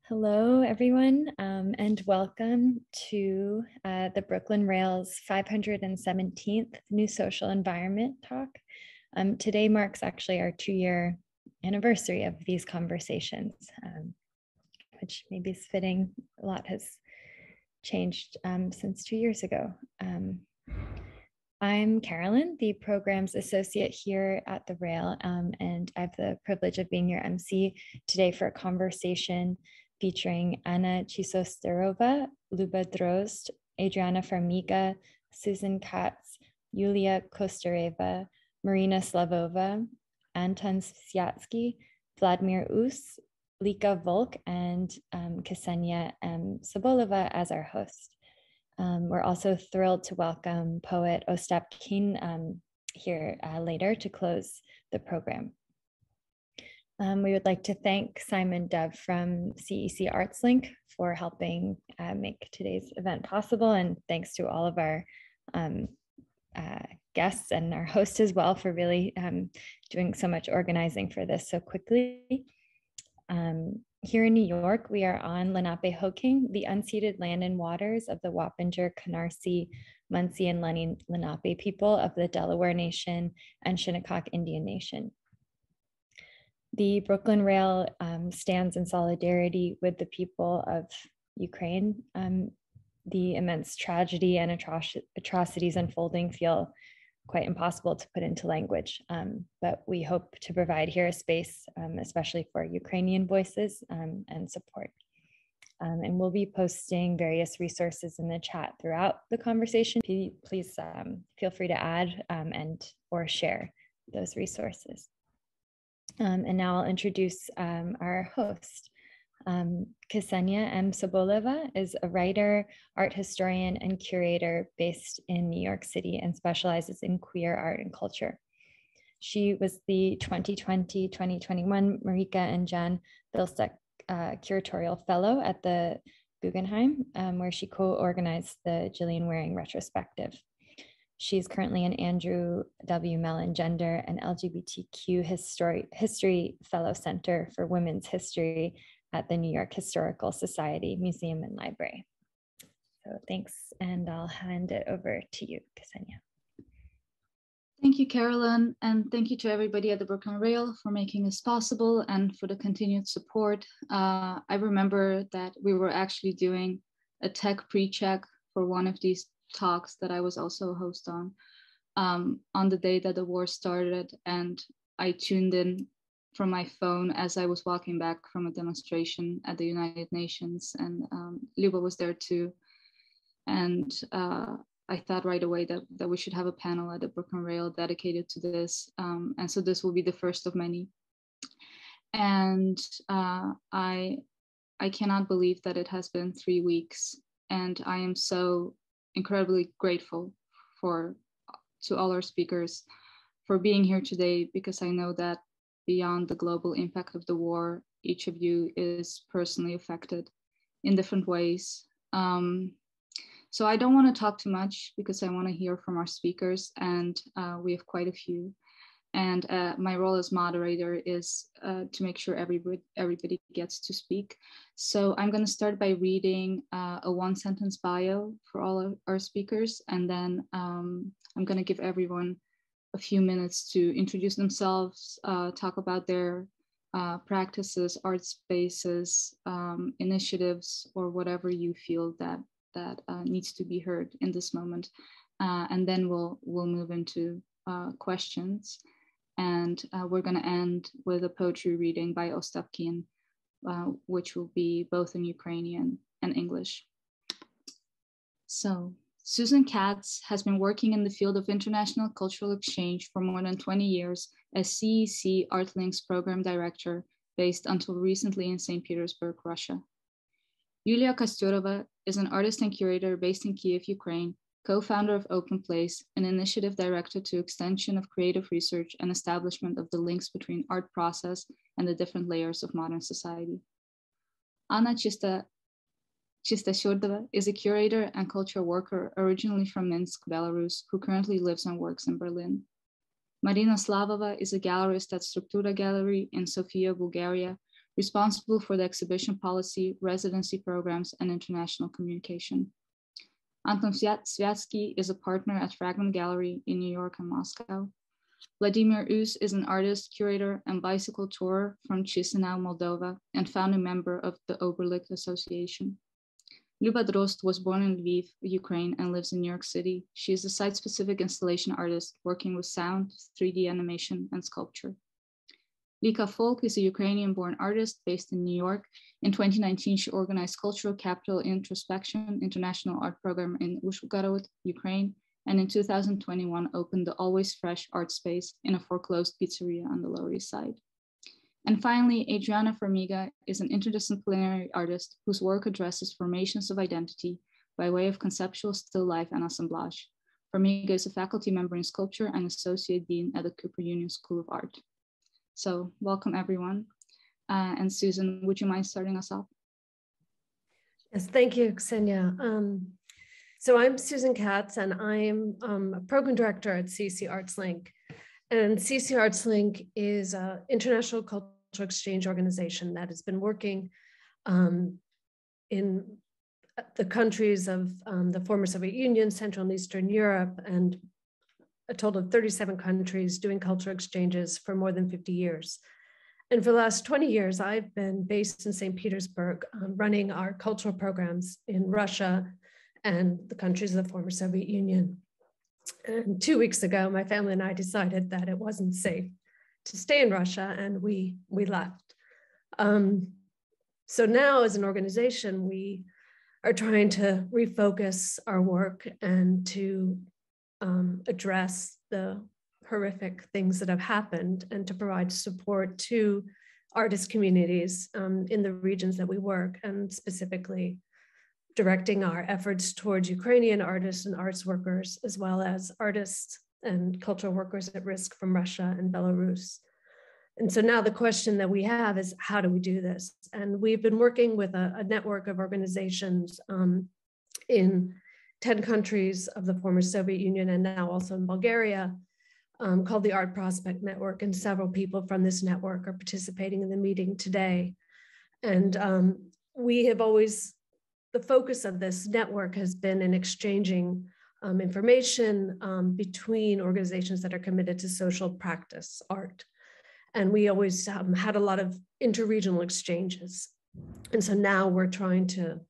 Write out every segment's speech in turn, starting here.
Hello, everyone, and welcome to the Brooklyn Rail's 517th New Social Environment Talk. Today marks actually our 2-year anniversary of these conversations, which maybe is fitting. A lot has changed since 2 years ago. I'm Carolyn, the Programs Associate here at the Rail, and I have the privilege of being your MC today for a conversation featuring Anna Chistoserdova, Luba Drozd, Adriana Farmiga, Susan Katz, Yulia Kostereva, Marina Slavova, Anton Svyatsky, Vladimir Us, Lika Volk, and Ksenia M. Soboleva as our host. We're also thrilled to welcome poet Ostap Kin here later to close the program. We would like to thank Simon Dove from CEC ArtsLink for helping make today's event possible, and thanks to all of our guests and our host as well for really doing so much organizing for this so quickly. Here in New York, we are on Lenape-Hoking, the unceded land and waters of the Wappinger, Canarsie, Munsee, and Lenape people of the Delaware Nation and Shinnecock Indian Nation. The Brooklyn Rail stands in solidarity with the people of Ukraine. The immense tragedy and atrocities unfolding feel quite impossible to put into language, but we hope to provide here a space, especially for Ukrainian voices and support. And we'll be posting various resources in the chat throughout the conversation. Please feel free to add or share those resources. And now I'll introduce our host. Ksenia M. Soboleva is a writer, art historian, and curator based in New York City and specializes in queer art and culture. She was the 2020-2021 Marika and Jan Bilstek Curatorial Fellow at the Guggenheim, where she co-organized the Gillian Waring Retrospective. She's currently an Andrew W. Mellon Gender and LGBTQ History Fellow Center for Women's History at the New York Historical Society Museum and Library. So thanks, and I'll hand it over to you, Ksenia. Thank you, Carolyn, and thank you to everybody at the Brooklyn Rail for making this possible and for the continued support. I remember that we were actually doing a tech pre-check for one of these talks that I was also a host on the day that the war started, and I tuned in from my phone as I was walking back from a demonstration at the United Nations, and Luba was there too. And I thought right away that we should have a panel at the Brooklyn Rail dedicated to this. And so this will be the first of many. And I cannot believe that it has been 3 weeks. And I am so incredibly grateful to all our speakers for being here today, because I know that beyond the global impact of the war, each of you is personally affected in different ways. So I don't want to talk too much because I want to hear from our speakers, and we have quite a few. And my role as moderator is to make sure everybody gets to speak. So I'm going to start by reading a one-sentence bio for all of our speakers, and then I'm going to give everyone a few minutes to introduce themselves, talk about their practices, art spaces, initiatives, or whatever you feel that needs to be heard in this moment. And then we'll move into questions. And we're going to end with a poetry reading by Ostap Kin, which will be both in Ukrainian and English. So, Susan Katz has been working in the field of international cultural exchange for more than 20 years as CEC ArtLink's program director, based until recently in St. Petersburg, Russia. Yulia Kostereva is an artist and curator based in Kiev, Ukraine, co-founder of Open Place, an initiative directed to extension of creative research and establishment of the links between art process and the different layers of modern society. Anna Chistoserdova is a curator and cultural worker originally from Minsk, Belarus, who currently lives and works in Berlin. Marina Slavova is a gallerist at Struktura Gallery in Sofia, Bulgaria, responsible for the exhibition policy, residency programs, and international communication. Anton Svyatsky is a partner at Fragment Gallery in New York and Moscow. Vladimir Us is an artist, curator, and bicycle tourer from Chisinau, Moldova, and founding member of the Oberlicht Association. Luba Drozd was born in Lviv, Ukraine, and lives in New York City. She is a site-specific installation artist working with sound, 3D animation, and sculpture. Lika Volk is a Ukrainian-born artist based in New York. In 2019, she organized Cultural Capital Introspection International Art Program in Uzhhorod, Ukraine, and in 2021 opened the Always Fresh art space in a foreclosed pizzeria on the Lower East Side. And finally, Adriana Fermiga is an interdisciplinary artist whose work addresses formations of identity by way of conceptual still life and assemblage. Farmiga is a faculty member in sculpture and associate dean at the Cooper Union School of Art. So welcome everyone. And Susan, would you mind starting us off? Yes, thank you, Ksenia. So I'm Susan Katz, and I'm a program director at CC Arts Link. And CC Arts Link is an international cultural exchange organization that has been working in the countries of the former Soviet Union, Central and Eastern Europe, and a total of 37 countries doing cultural exchanges for more than 50 years. And for the last 20 years, I've been based in St. Petersburg, running our cultural programs in Russia and the countries of the former Soviet Union. And 2 weeks ago, my family and I decided that it wasn't safe to stay in Russia, and we left. So now as an organization, we are trying to refocus our work and to address the horrific things that have happened and to provide support to artist communities in the regions that we work, and specifically directing our efforts towards Ukrainian artists and arts workers, as well as artists and cultural workers at risk from Russia and Belarus. And so now the question that we have is, how do we do this? And we've been working with a network of organizations in 10 countries of the former Soviet Union and now also in Bulgaria, called the Art Prospect Network. And several people from this network are participating in the meeting today. And we have always, the focus of this network has been in exchanging information between organizations that are committed to social practice art. And we always had a lot of interregional exchanges. And so now we're trying to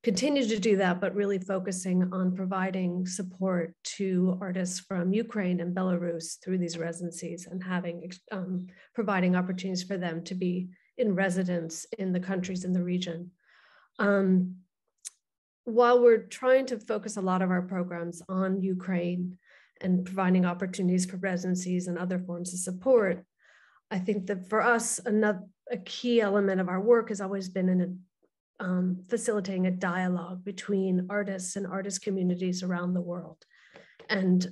continue to do that, but really focusing on providing support to artists from Ukraine and Belarus through these residencies and having providing opportunities for them to be in residence in the countries in the region. While we're trying to focus a lot of our programs on Ukraine and providing opportunities for residencies and other forms of support, I think that for us, a key element of our work has always been in facilitating a dialogue between artists and artist communities around the world. And,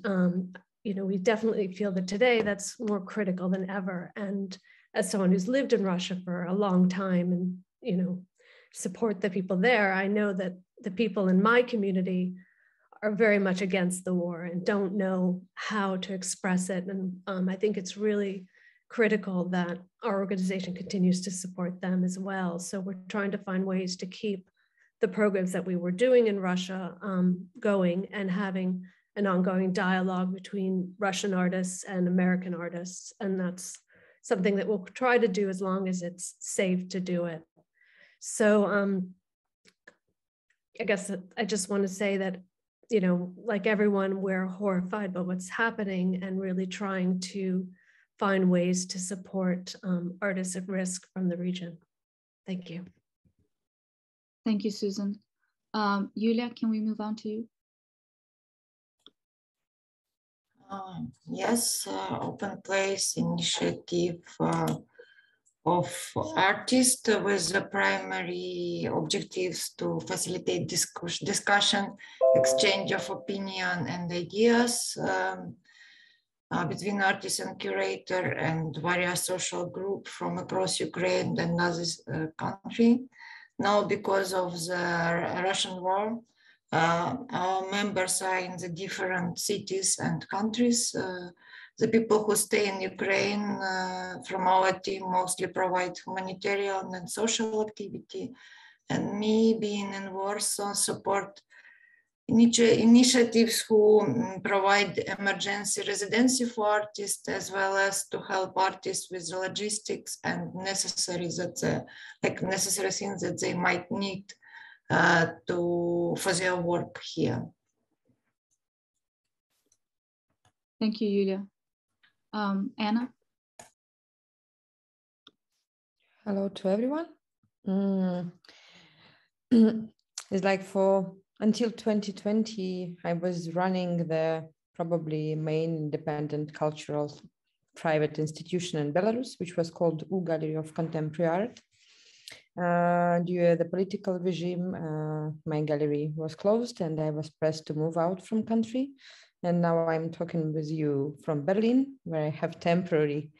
we definitely feel that today that's more critical than ever. And as someone who's lived in Russia for a long time and, support the people there, I know that the people in my community are very much against the war and don't know how to express it. And I think it's really critical that our organization continues to support them as well. So we're trying to find ways to keep the programs that we were doing in Russia going and having an ongoing dialogue between Russian artists and American artists. And that's something that we'll try to do as long as it's safe to do it. So I guess I just want to say that, like everyone, we're horrified by what's happening and really trying to find ways to support artists at risk from the region. Thank you. Thank you, Susan. Yulia, can we move on to you? Yes, Open Place initiative of artists with the primary objectives to facilitate discussion, exchange of opinion and ideas between artists and curator and various social groups from across Ukraine and other country. Now, because of the Russian war, our members are in the different cities and countries The people who stay in Ukraine from our team mostly provide humanitarian and social activity. And me being in Warsaw support initiatives who provide emergency residency for artists, as well as to help artists with the logistics and necessary things that they might need for their work here. Thank you, Yulia. Anna? Hello to everyone. It's like until 2020, I was running the probably main independent cultural private institution in Belarus, which was called U Gallery of Contemporary Art. Due to the political regime, my gallery was closed and I was pressed to move out from country. And now I'm talking with you from Berlin, where I have temporary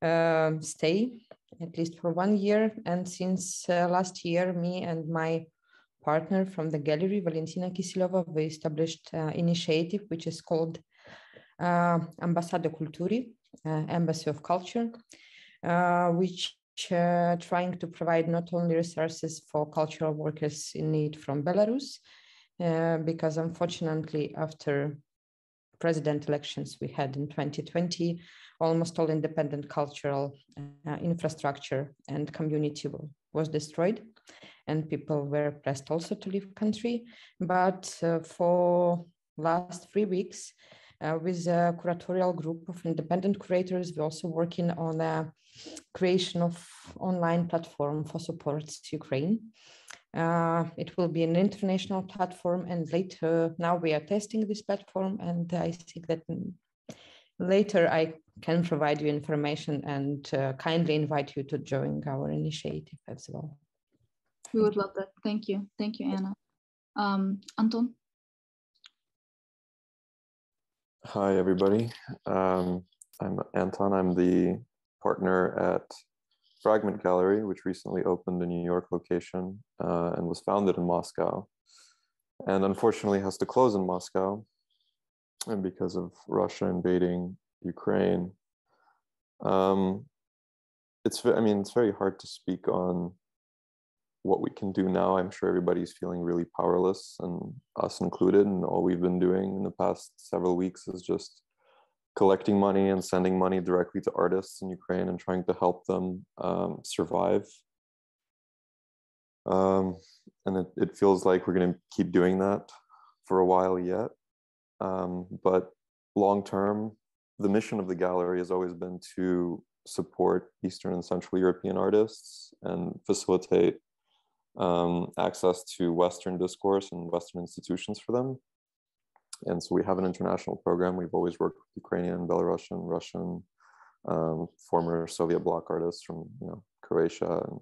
stay, at least for 1 year. And since last year, me and my partner from the gallery, Valentina Kiselova, we established an initiative which is called Ambasada Kulturi, Embassy of Culture, which trying to provide not only resources for cultural workers in need from Belarus, because unfortunately after president elections we had in 2020, almost all independent cultural infrastructure and community was destroyed, and people were pressed also to leave country. But for last 3 weeks, with a curatorial group of independent curators, we're also working on a creation of online platform for supports Ukraine. It will be an international platform, and later, now we are testing this platform, and I think that later I can provide you information and kindly invite you to join our initiative as well. We would love that. Thank you. Thank you, Anna. Anton? Hi, everybody. I'm Anton. I'm the partner at Fragment Gallery, which recently opened a New York location and was founded in Moscow, and unfortunately has to close in Moscow, and because of Russia invading Ukraine. It's very hard to speak on what we can do now. I'm sure everybody's feeling really powerless, and us included, and all we've been doing in the past several weeks is just collecting money and sending money directly to artists in Ukraine and trying to help them survive. And it feels like we're going to keep doing that for a while yet. But long term, the mission of the gallery has always been to support Eastern and Central European artists and facilitate access to Western discourse and Western institutions for them. And so we have an international program. We've always worked with Ukrainian, Belarusian, Russian, former Soviet bloc artists from Croatia and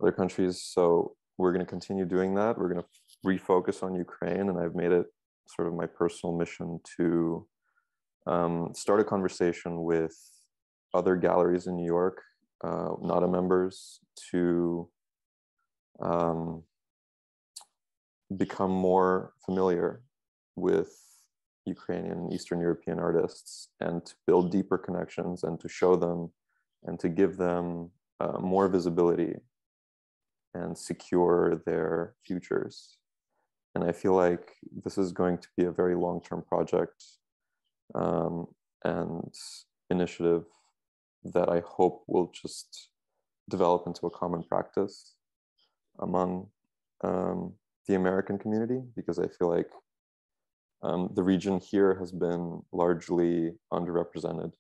other countries. So we're going to continue doing that. We're going to refocus on Ukraine, and I've made it sort of my personal mission to start a conversation with other galleries in New York, NADA members, to become more familiar with Ukrainian and Eastern European artists, and to build deeper connections, and to show them and to give them more visibility and secure their futures. And I feel like this is going to be a very long-term project and initiative that I hope will just develop into a common practice among the American community, because I feel like the region here has been largely underrepresented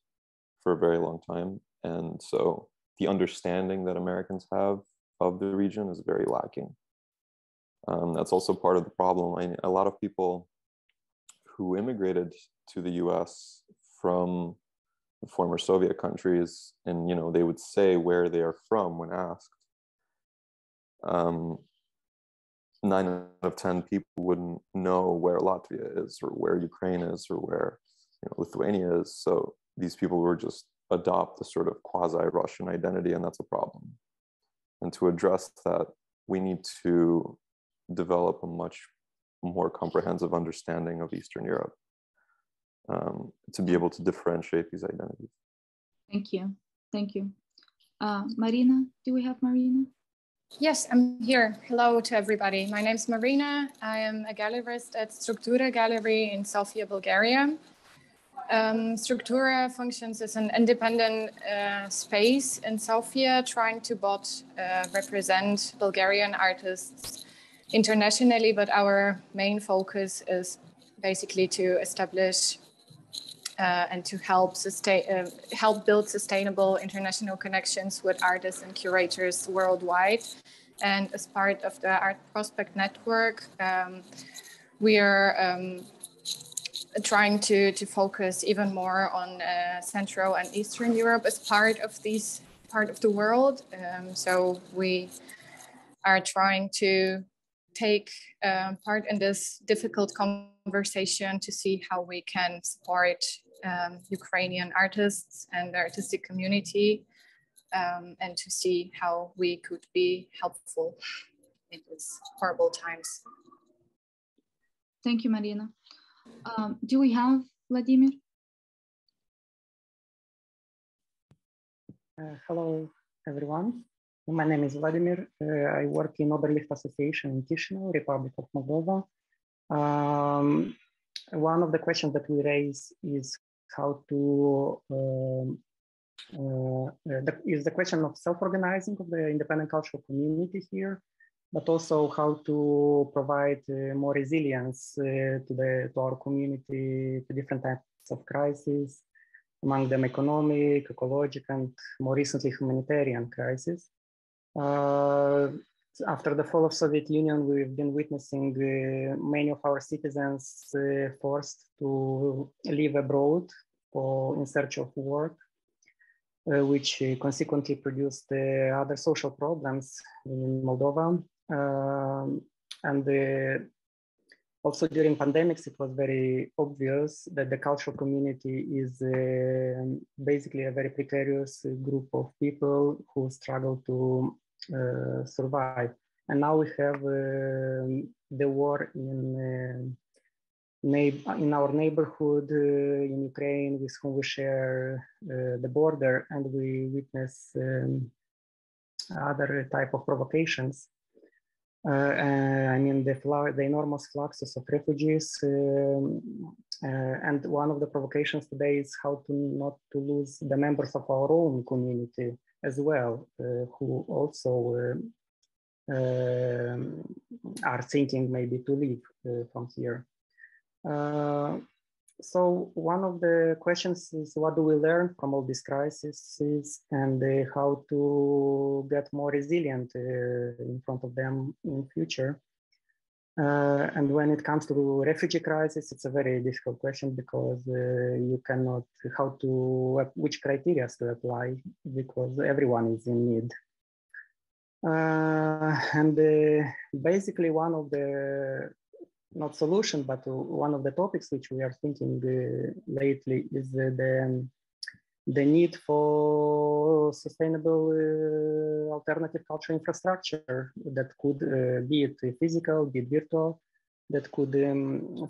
for a very long time. And so the understanding that Americans have of the region is very lacking. That's also part of the problem. A lot of people who immigrated to the US from the former Soviet countries, and they would say where they are from when asked. 9 out of 10 people wouldn't know where Latvia is, or where Ukraine is, or where Lithuania is. So these people were just adopt a sort of quasi-Russian identity, and that's a problem. And to address that, we need to develop a much more comprehensive understanding of Eastern Europe. to be able to differentiate these identities. Thank you. Thank you. Marina, do we have Marina? Yes, I'm here. Hello to everybody. My name is Marina. I am a gallerist at Struktura Gallery in Sofia, Bulgaria. Struktura functions as an independent space in Sofia, trying to represent Bulgarian artists internationally, but our main focus is basically to establish and to help build sustainable international connections with artists and curators worldwide. And as part of the Art Prospect Network, we are trying to focus even more on Central and Eastern Europe as part of the world. So we are trying to take part in this difficult conversation to see how we can support Ukrainian artists and the artistic community, and to see how we could be helpful in these horrible times. Thank you, Marina. Do we have Vladimir? Hello, everyone. My name is Vladimir. I work in Oberlift Association in Chisinau, Republic of Moldova. One of the questions that we raise is how to is the question of self-organizing of the independent cultural community here, but also how to provide more resilience to our community to different types of crises, among them economic, ecological, and more recently humanitarian crises. After the fall of Soviet Union, we've been witnessing many of our citizens forced to live abroad in search of work, which consequently produced other social problems in Moldova. Also during pandemics, it was very obvious that the cultural community is basically a very precarious group of people who struggle to survive. And now we have the war in our neighborhood in Ukraine, with whom we share the border, and we witness other type of provocations. I mean, the enormous fluxes of refugees, and one of the provocations today is how to not to lose the members of our own community as well, who also are thinking maybe to leave from here. So one of the questions is, what do we learn from all these crises, and how to get more resilient in front of them in future? And when it comes to refugee crisis, it's a very difficult question, because you cannot, which criteria to apply, because everyone is in need. And basically one of the, not solution, but one of the topics which we are thinking lately is the need for sustainable alternative cultural infrastructure that could be it physical, be it virtual, that could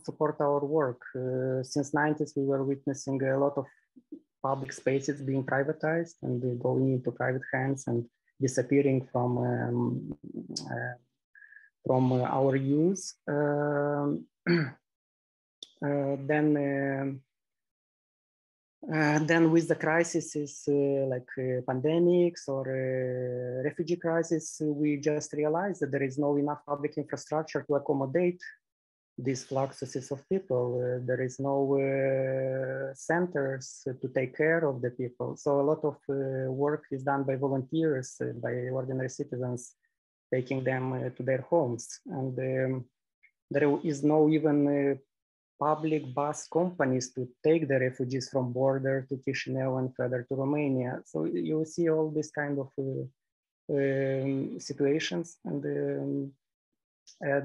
support our work. Since 90s, we were witnessing a lot of public spaces being privatized and going into private hands and disappearing from our use. Then with the crises like pandemics or refugee crisis, we just realized that there is no enough public infrastructure to accommodate these fluxes of people. There is no centers to take care of the people. So a lot of work is done by volunteers, by ordinary citizens, taking them to their homes. And there is no even public bus companies to take the refugees from border to Chisinau and further to Romania. So you see all these kind of situations, and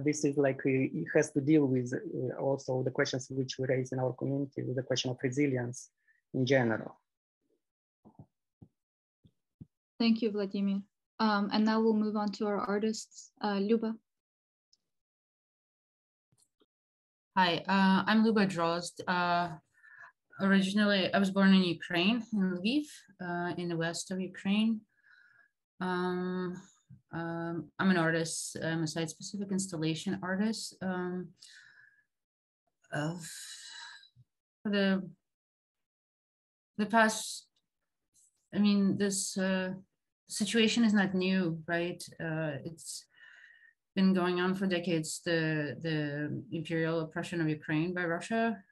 this is like, it has to deal with also the questions which we raise in our community, with the question of resilience in general. Thank you, Vladimir. And now we'll move on to our artists. Luba. Hi, I'm Luba Drozd. originally, I was born in Ukraine, in Lviv, in the west of Ukraine. I'm an artist. I'm a site-specific installation artist. For the past, I mean, this situation is not new, right? It's been going on for decades. The imperial oppression of Ukraine by Russia.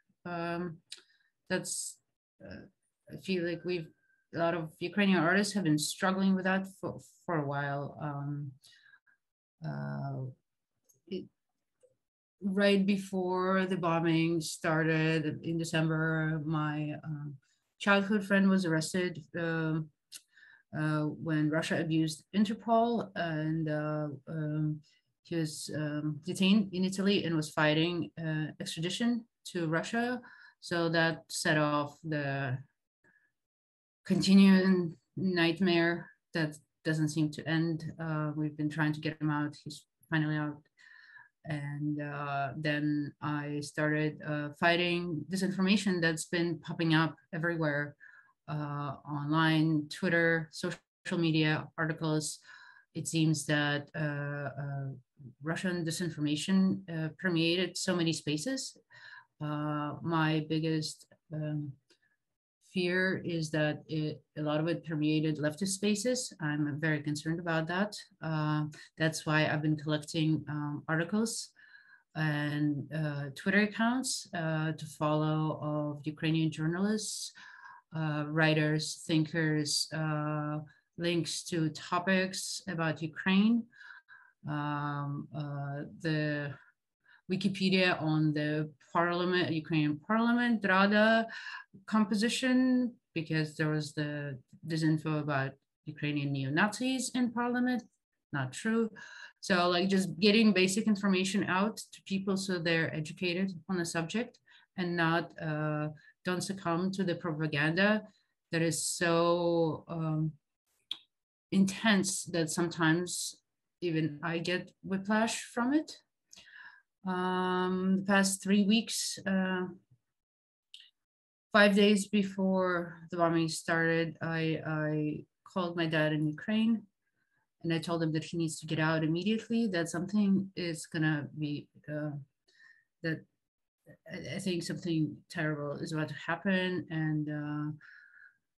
That's I feel like a lot of Ukrainian artists have been struggling with that for a while. Right before the bombing started in December, my childhood friend was arrested when Russia abused Interpol, and he was detained in Italy and was fighting extradition to Russia. So that set off the continuing nightmare that doesn't seem to end. We've been trying to get him out. He's finally out. And then I started fighting disinformation that's been popping up everywhere, online, Twitter, social media, articles. It seems that Russian disinformation permeated so many spaces. My biggest fear is that a lot of it permeated leftist spaces. I'm very concerned about that. That's why I've been collecting articles and Twitter accounts to follow of Ukrainian journalists, writers, thinkers, links to topics about Ukraine, the Wikipedia on the parliament, Ukrainian parliament, Rada composition, because there was the disinfo about Ukrainian neo-Nazis in parliament, not true. So like just getting basic information out to people so they're educated on the subject and not don't succumb to the propaganda that is so intense that sometimes even I get whiplash from it. The past 3 weeks, 5 days before the bombing started, I called my dad in Ukraine and I told him that he needs to get out immediately, that something is gonna be, that I think something terrible is about to happen. And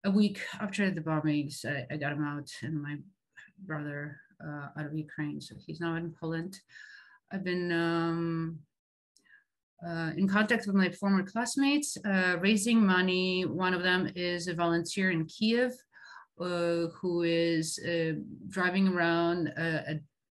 a week after the bombings, I got him out and my brother out of Ukraine. So he's now in Poland. I've been in contact with my former classmates, raising money. One of them is a volunteer in Kiev who is driving around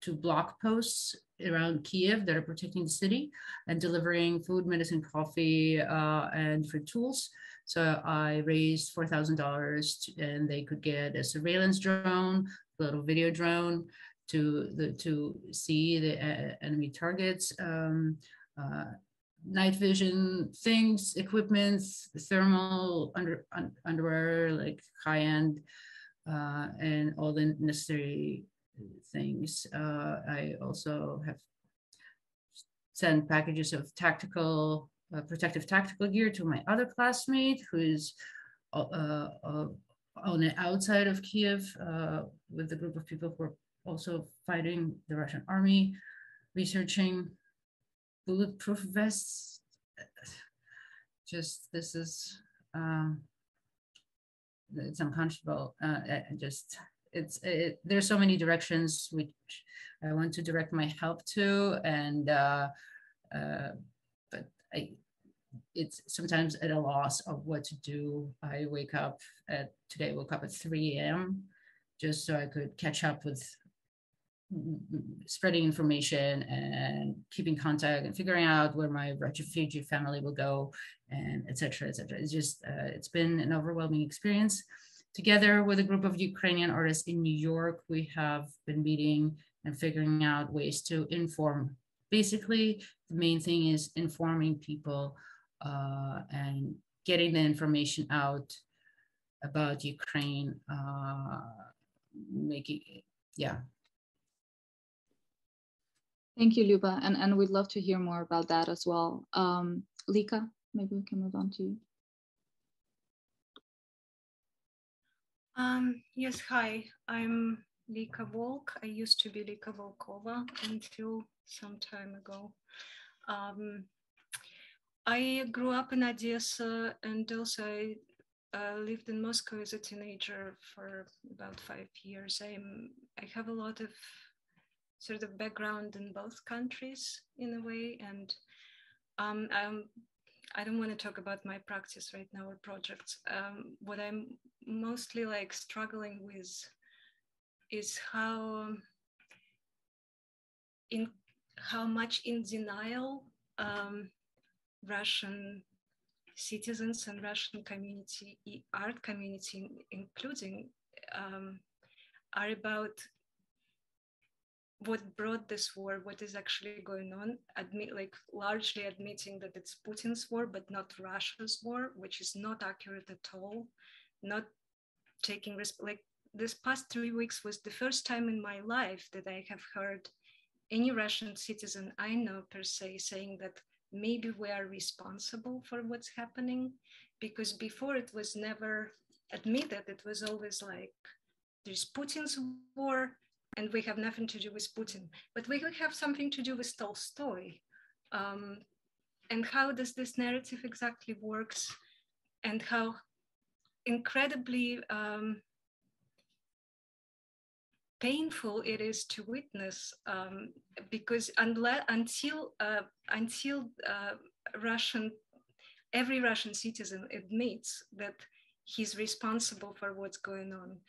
to block posts around Kiev that are protecting the city and delivering food, medicine, coffee, and food tools. So I raised $4,000 and they could get a surveillance drone, a little video drone to see the enemy targets, night vision things, equipment, thermal underwear, like high-end, and all the necessary things. I also have sent packages of tactical, protective tactical gear to my other classmate who is on the outside of Kiev with a group of people who are also fighting the Russian army, researching bulletproof vests. Just, this is, it's unconscionable. There's so many directions which I want to direct my help to, and but it's sometimes at a loss of what to do. I wake up today I woke up at 3 a.m. just so I could catch up with spreading information and keeping contact and figuring out where my refugee family will go, and et cetera, et cetera. It's just, it's been an overwhelming experience. Together with a group of Ukrainian artists in New York, we have been meeting and figuring out ways to inform. Basically, the main thing is informing people and getting the information out about Ukraine, making, yeah. Thank you, Luba, and we'd love to hear more about that as well. Lika, maybe we can move on to you. Yes, hi, I'm Lika Volk. I used to be Lika Volkova until some time ago. I grew up in Odessa and also I lived in Moscow as a teenager for about 5 years. I have a lot of sort of background in both countries in a way, and I don't want to talk about my practice right now or projects. What I'm mostly like struggling with is how much in denial Russian citizens and Russian community, art community, including, are about what brought this war, what is actually going on, largely admitting that it's Putin's war, but not Russia's war, which is not accurate at all, not taking risk. Like this past 3 weeks was the first time in my life that I have heard any Russian citizen I know per se saying that maybe we are responsible for what's happening, because before it was never admitted. It was always like, there's Putin's war and we have nothing to do with Putin, but we could have something to do with Tolstoy. And how does this narrative exactly works, and how incredibly painful it is to witness, because until every Russian citizen admits that he's responsible for what's going on,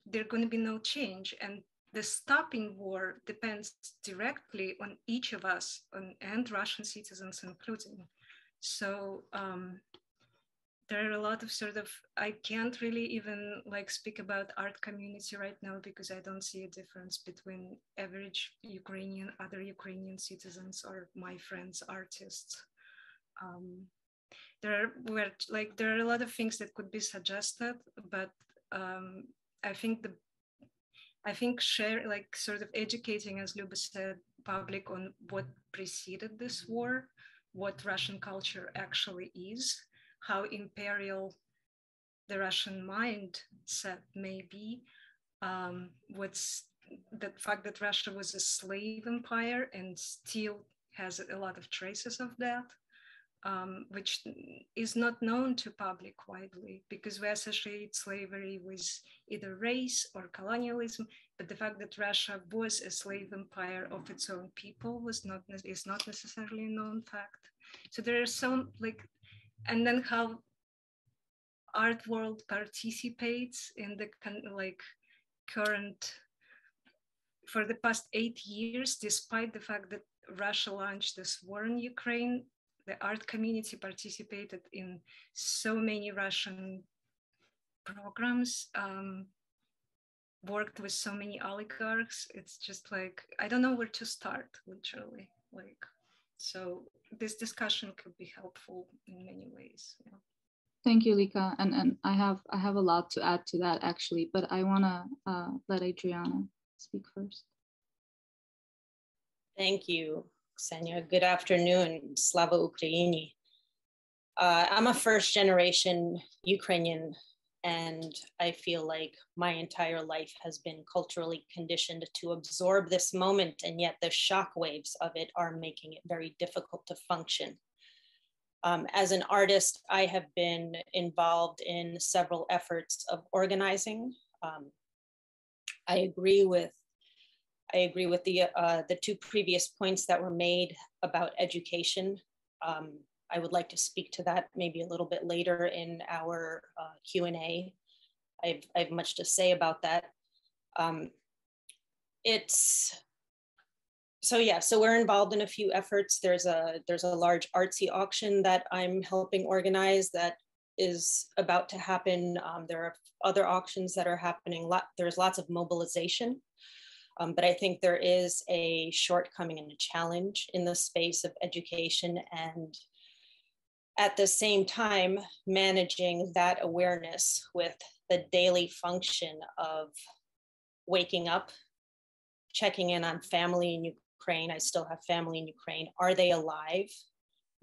there's going to be no change. And the stopping war depends directly on each of us, and Russian citizens including. So there are a lot of I can't really even like speak about art community right now, because I don't see a difference between average other Ukrainian citizens or my friends, artists. There are a lot of things that could be suggested, but I think educating, as Luba said, public on what preceded this war, what Russian culture actually is, how imperial the Russian mindset may be, what's the fact that Russia was a slave empire and still has a lot of traces of that, which is not known to public widely, because we associate slavery with either race or colonialism, but the fact that Russia was a slave empire of its own people is not necessarily a known fact. So there are some and then how art world participates in the current, for the past 8 years, despite the fact that Russia launched this war in Ukraine, the art community participated in so many Russian programs, worked with so many oligarchs. It's just I don't know where to start, literally. So this discussion could be helpful in many ways. Yeah. Thank you, Lika. And I have a lot to add to that actually, but I wanna let Adriana speak first. Thank you, Ksenia. Good afternoon. Slava Ukraini. I'm a first generation Ukrainian, and I feel like my entire life has been culturally conditioned to absorb this moment, and yet the shockwaves of it are making it very difficult to function. As an artist, I have been involved in several efforts of organizing. I agree with the two previous points that were made about education. I would like to speak to that maybe a little bit later in our Q&A. I have much to say about that. So we're involved in a few efforts. There's a large artsy auction that I'm helping organize that is about to happen. There are other auctions that are happening. There's lots of mobilization. But I think there is a shortcoming and a challenge in the space of education, and at the same time, managing that awareness with the daily function of waking up, checking in on family in Ukraine. I still have family in Ukraine. Are they alive?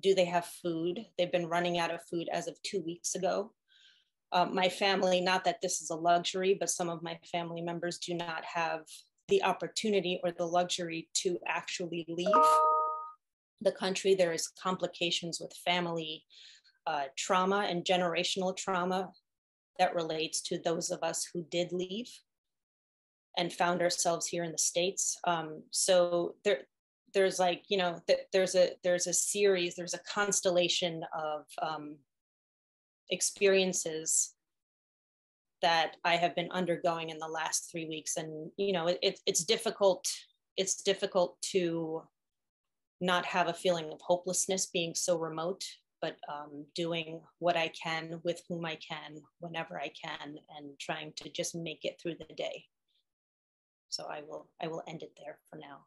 Do they have food? They've been running out of food as of 2 weeks ago. My family, not that this is a luxury, but some of my family members do not have the opportunity or the luxury to actually leave the country. There is complications with family trauma and generational trauma that relates to those of us who did leave and found ourselves here in the States. So there's like, you know, there's a series, there's a constellation of experiences that I have been undergoing in the last 3 weeks. And, you know, it's difficult to not have a feeling of hopelessness being so remote, but doing what I can with whom I can, whenever I can, and trying to just make it through the day. So I will end it there for now.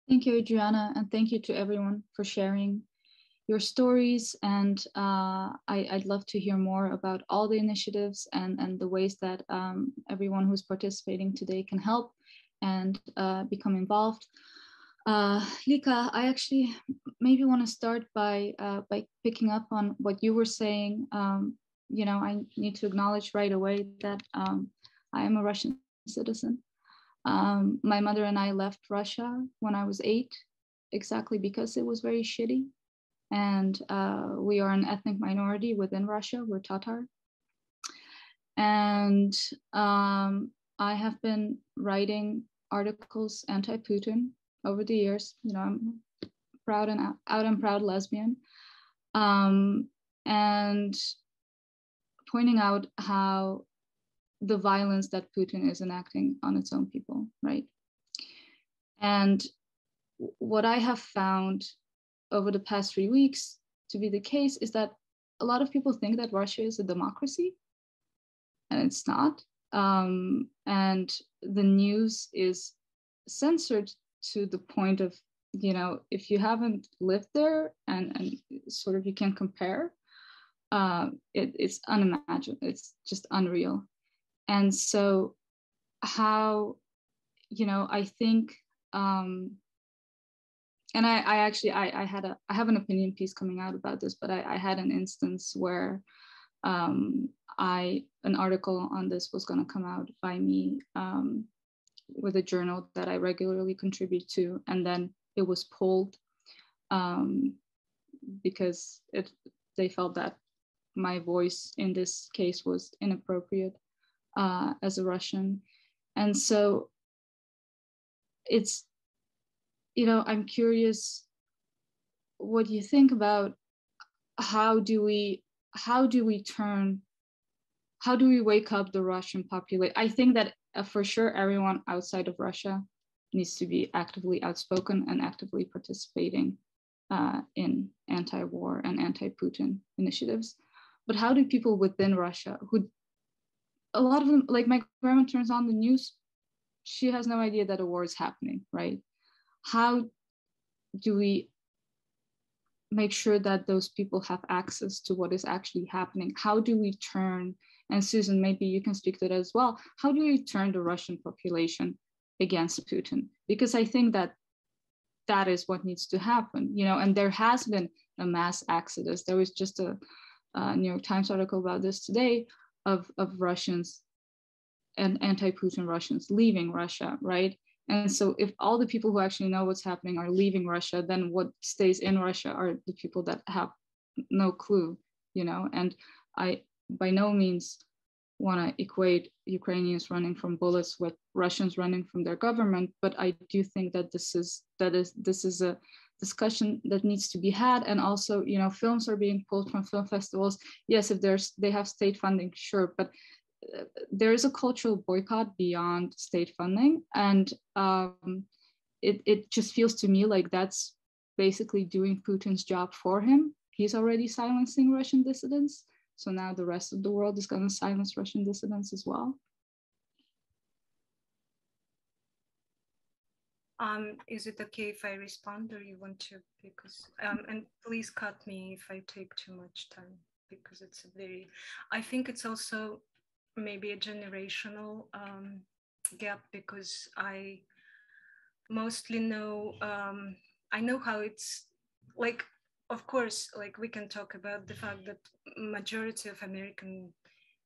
Thank you, Adriana, and thank you to everyone for sharing your stories. And I'd love to hear more about all the initiatives and the ways that everyone who's participating today can help and become involved. Lika, I actually maybe want to start by picking up on what you were saying. You know, I need to acknowledge right away that I am a Russian citizen. My mother and I left Russia when I was 8, exactly because it was very shitty. And we are an ethnic minority within Russia. We're Tatar. And I have been writing articles anti-Putin over the years. You know, I'm proud and out and proud lesbian. And pointing out how the violence that Putin is enacting on its own people, right? And what I have found over the past 3 weeks to be the case is that a lot of people think that Russia is a democracy, and it's not. And the news is censored to the point of, you know, if you haven't lived there and sort of you can compare, it's unimaginable. It's just unreal. And so how, you know, I think, and I have an opinion piece coming out about this, but I had an instance where an article on this was going to come out by me with a journal that I regularly contribute to, and then it was pulled because they felt that my voice in this case was inappropriate as a Russian. And so it's, you know, I'm curious what you think about how do we wake up the Russian population? I think that for sure everyone outside of Russia needs to be actively outspoken and actively participating in anti-war and anti-Putin initiatives. But how do people within Russia, who a lot of them, like my grandma turns on the news, she has no idea that a war is happening, right? How do we make sure that those people have access to what is actually happening? How do we turn, and Susan, maybe you can speak to that as well, how do we turn the Russian population against Putin? Because I think that that is what needs to happen, you know, and there has been a mass exodus. There was just a New York Times article about this today of Russians and anti-Putin Russians leaving Russia, right? And so if all the people who actually know what's happening are leaving Russia, then what stays in Russia are the people that have no clue, you know? And I by no means want to equate Ukrainians running from bullets with Russians running from their government, but I do think that this is a discussion that needs to be had. And also, you know, films are being pulled from film festivals. Yes, if they have state funding, sure, but there is a cultural boycott beyond state funding, and it just feels to me like that's basically doing Putin's job for him. He's already silencing Russian dissidents, so now the rest of the world is going to silence Russian dissidents as well. Is it okay if I respond, or you want to? Because and please cut me if I take too much time, because it's a very. I think it's also maybe a generational gap, because I mostly know I know how it's like of course, like we can talk about the fact that majority of American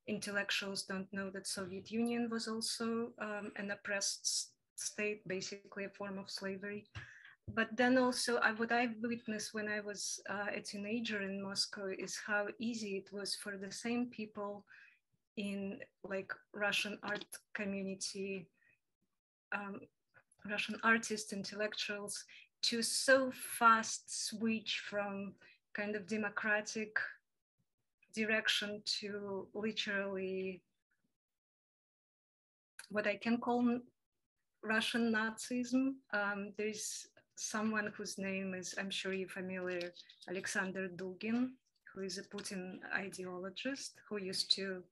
intellectuals don't know that Soviet Union was also an oppressed state, basically a form of slavery. But then also what I've witnessed when I was a teenager in Moscow is how easy it was for the same people in like Russian art community, Russian artists, intellectuals, to so fast switch from kind of democratic direction to literally what I can call Russian Nazism. There's someone whose name is, I'm sure you're familiar, Alexander Dugin, who is a Putin ideologist, who used to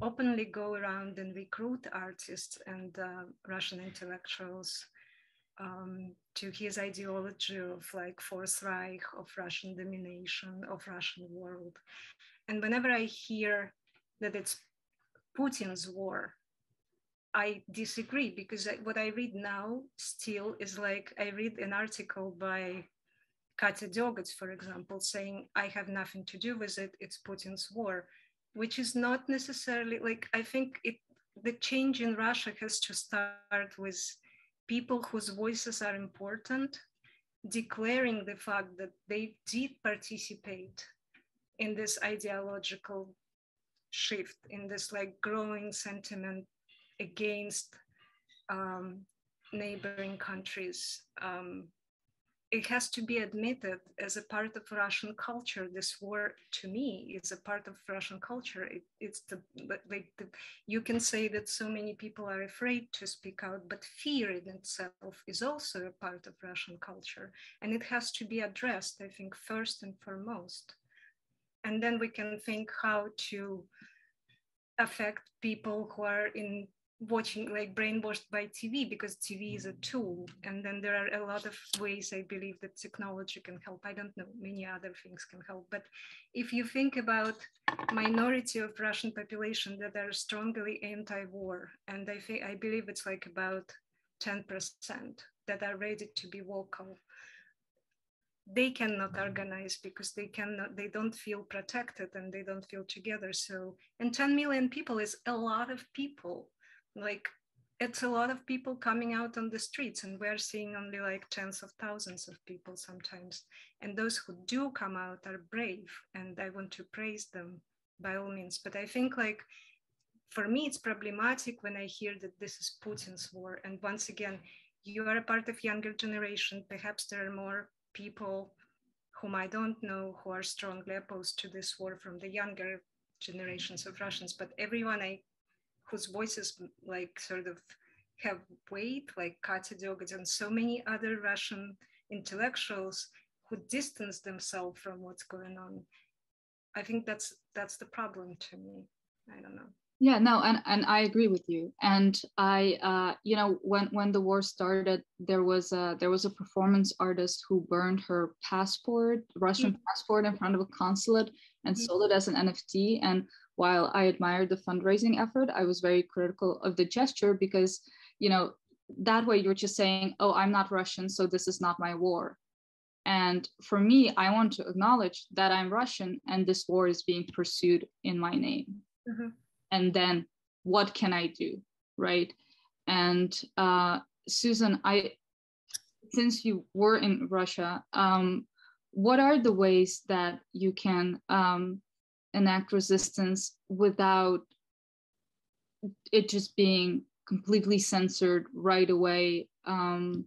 openly go around and recruit artists and Russian intellectuals to his ideology of like Fourth Reich, of Russian domination, of Russian world. And whenever I hear that it's Putin's war, I disagree, because what I read now still is like, I read an article by Katz, for example, saying, I have nothing to do with it, it's Putin's war, which is not necessarily like, I think the change in Russia has to start with people whose voices are important, declaring the fact that they did participate in this ideological shift, in this like growing sentiment against neighboring countries. It has to be admitted as a part of Russian culture. This war, to me, is a part of Russian culture. You can say that so many people are afraid to speak out, but fear in itself is also a part of Russian culture. And it has to be addressed, I think, first and foremost. And then we can think how to affect people who are watching, like brainwashed by TV, because TV is a tool. And then there are a lot of ways I believe that technology can help. I don't know, many other things can help. But if you think about minority of Russian population that are strongly anti-war, and I believe it's like about 10% that are ready to be vocal, they cannot organize because they don't feel protected and they don't feel together. So, and 10 million people is a lot of people. Like, it's a lot of people coming out on the streets, and we're seeing only like tens of thousands of people sometimes. And those who do come out are brave, and I want to praise them by all means. But I think, like, for me, it's problematic when I hear that this is Putin's war. And once again, you are a part of younger generation. Perhaps there are more people whom I don't know who are strongly opposed to this war from the younger generations of Russians, but everyone whose voices like sort of have weight, like Katz and so many other Russian intellectuals who distance themselves from what's going on. I think that's the problem to me. I don't know. Yeah, no, and I agree with you. And I, when the war started, there was a performance artist who burned her passport, Russian passport, in front of a consulate and sold it as an NFT. And while I admired the fundraising effort, I was very critical of the gesture because, that way you're just saying, oh, I'm not Russian, so this is not my war. And for me, I want to acknowledge that I'm Russian and this war is being pursued in my name. Mm-hmm. And then what can I do, right? And Susan, since you were in Russia, what are the ways that you can enact resistance without it just being completely censored right away? And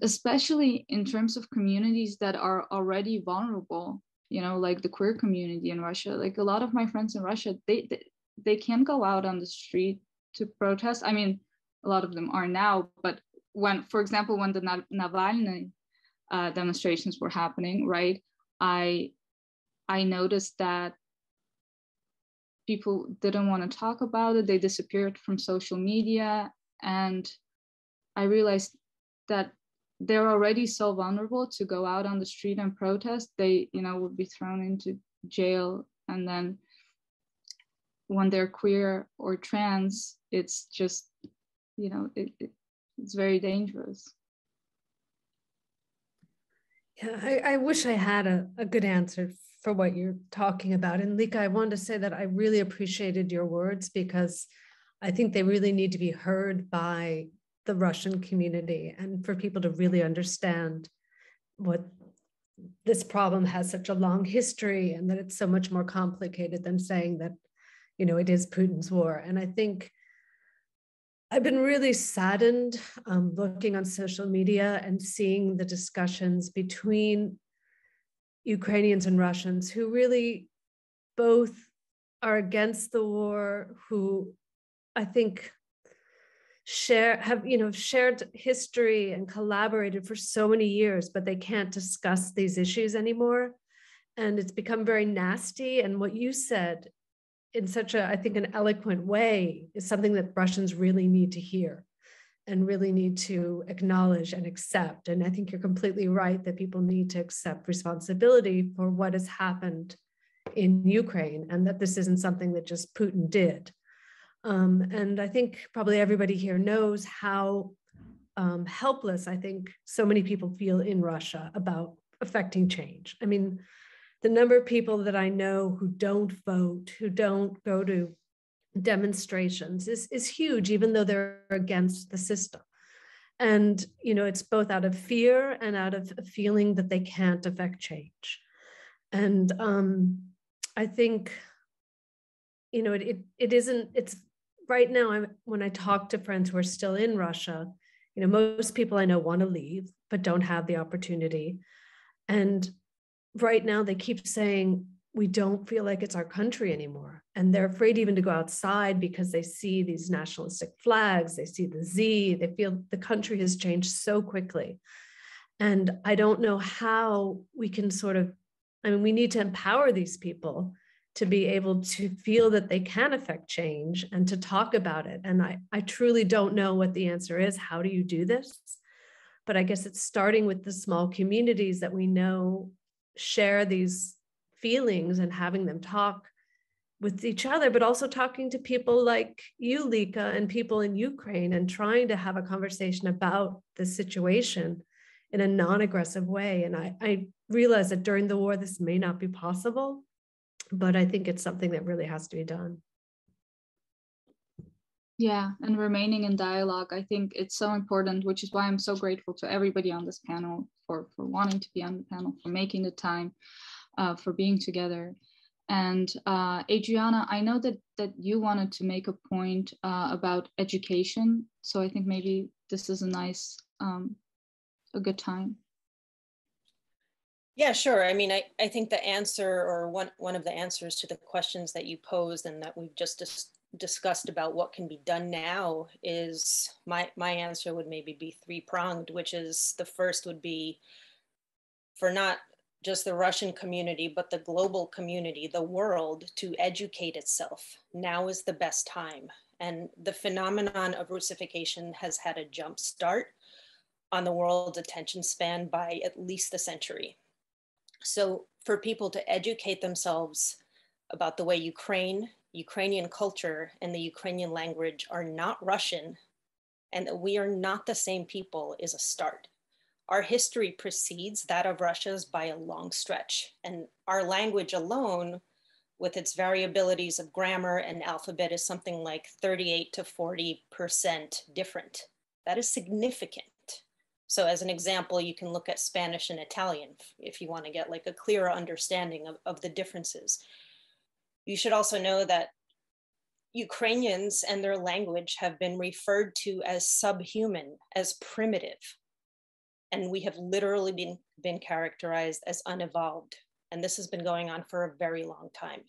especially in terms of communities that are already vulnerable, like the queer community in Russia. Like a lot of my friends in Russia, they can go out on the street to protest. I mean, a lot of them are now, but for example, when the Navalny demonstrations were happening, right, I noticed that people didn't want to talk about it. They disappeared from social media. And I realized that they're already so vulnerable to go out on the street and protest. They, would be thrown into jail. And then when they're queer or trans, it's just, it's very dangerous. Yeah, I wish I had a good answer for what you're talking about. And Lika, I wanted to say that I really appreciated your words because I think they really need to be heard by the Russian community and for people to really understand what this problem has such a long history and that it's so much more complicated than saying that, it is Putin's war. And I think I've been really saddened looking on social media and seeing the discussions between Ukrainians and Russians who really both are against the war, who I think have shared history and collaborated for so many years, but they can't discuss these issues anymore. And it's become very nasty. And what you said in such a, I think, an eloquent way is something that Russians really need to hear and really need to acknowledge and accept. And I think you're completely right that people need to accept responsibility for what has happened in Ukraine and that this isn't something that just Putin did. And I think probably everybody here knows how helpless I think so many people feel in Russia about affecting change. I mean, the number of people that I know who don't vote, who don't go to demonstrations is huge, even though they're against the system. And, it's both out of fear and out of a feeling that they can't affect change. And I think, it's right now, when I talk to friends who are still in Russia, most people I know want to leave, but don't have the opportunity. And right now they keep saying, we don't feel like it's our country anymore. And they're afraid even to go outside because they see these nationalistic flags, they see the Z, they feel the country has changed so quickly. And I don't know how we can we need to empower these people to be able to feel that they can affect change and to talk about it. And I truly don't know what the answer is. How do you do this? But I guess it's starting with the small communities that we know share these feelings and having them talk with each other, but also talking to people like you, Lika, and people in Ukraine and trying to have a conversation about the situation in a non-aggressive way. And I realize that during the war, this may not be possible, but I think it's something that really has to be done. Yeah, and remaining in dialogue, I think it's so important, which is why I'm so grateful to everybody on this panel for wanting to be on the panel, for making the time, for being together. And Adriana, I know that you wanted to make a point about education. So I think maybe this is a good time. Yeah, sure. I mean, I think the answer, or one of the answers to the questions that you posed and that we've just discussed about what can be done now is, my answer would maybe be three-pronged, which is, the first would be for not just the Russian community, but the global community, the world, to educate itself. Now is the best time. And the phenomenon of Russification has had a jump start on the world's attention span by at least a century. So for people to educate themselves about the way Ukrainian culture and the Ukrainian language are not Russian, and that we are not the same people, is a start. Our history precedes that of Russia's by a long stretch, and our language alone, with its variabilities of grammar and alphabet, is something like 38 to 40% different. That is significant. So as an example, you can look at Spanish and Italian if you want to get like a clearer understanding of the differences. You should also know that Ukrainians and their language have been referred to as subhuman, as primitive. And we have literally been characterized as unevolved. And this has been going on for a very long time.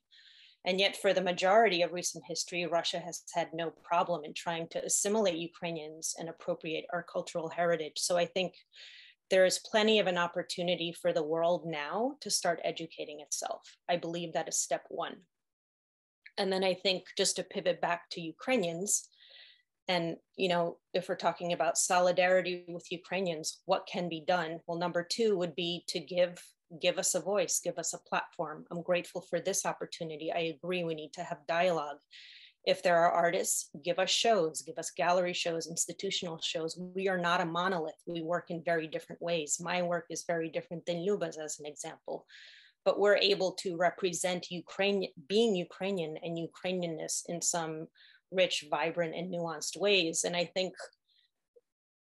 And yet for the majority of recent history, Russia has had no problem in trying to assimilate Ukrainians and appropriate our cultural heritage. So I think there is plenty of an opportunity for the world now to start educating itself. I believe that is step one. And then I think, just to pivot back to Ukrainians, and if we're talking about solidarity with Ukrainians, what can be done? Well, number two would be to give us a voice, give us a platform. I'm grateful for this opportunity. I agree, we need to have dialogue. If there are artists, give us shows, give us gallery shows, institutional shows. We are not a monolith. We work in very different ways. My work is very different than Luba's, as an example, but we're able to represent being Ukrainian and Ukrainianness in some rich, vibrant, and nuanced ways. And I think,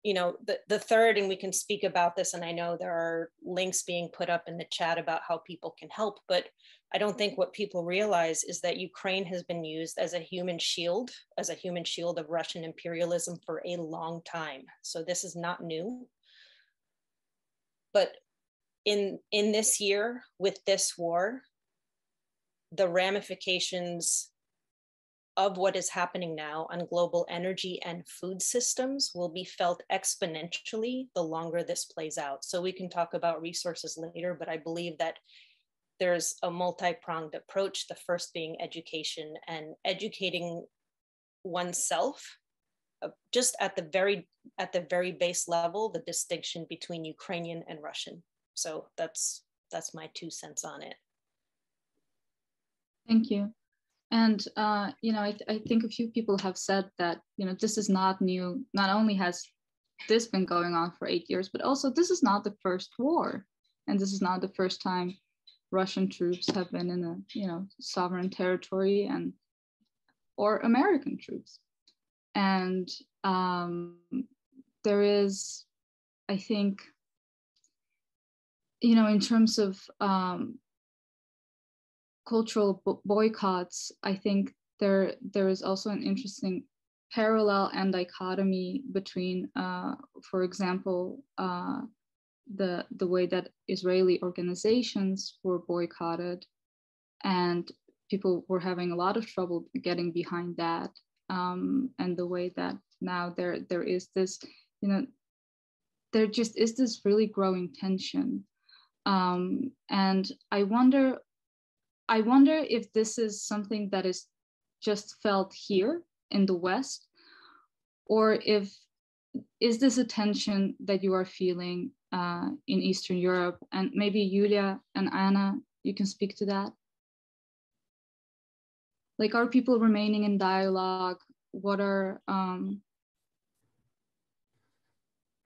you know, the third, and we can speak about this, and I know there are links being put up in the chat about how people can help, but I don't think what people realize is that Ukraine has been used as a human shield of Russian imperialism for a long time. So this is not new. But in this year, with this war, the ramifications of what is happening now on global energy and food systems will be felt exponentially the longer this plays out. So we can talk about resources later, but I believe that there's a multi-pronged approach, the first being education and educating oneself just at the very base level, the distinction between Ukrainian and Russian. So that's my 2 cents on it. Thank you. And, you know, I think a few people have said that, you know, this is not new. Not only has this been going on for 8 years, but also this is not the first war. And this is not the first time Russian troops have been in a, you know, sovereign territory or American troops. And there is, I think, you know, in terms of cultural boycotts, I think there is also an interesting parallel and dichotomy between, for example, the way that Israeli organizations were boycotted, and people were having a lot of trouble getting behind that, and the way that now there is this, you know, there just is this really growing tension, and I wonder if this is something that is just felt here in the West, or is this a tension that you are feeling in Eastern Europe? And maybe Yulia and Anna, you can speak to that. Like, are people remaining in dialogue? What are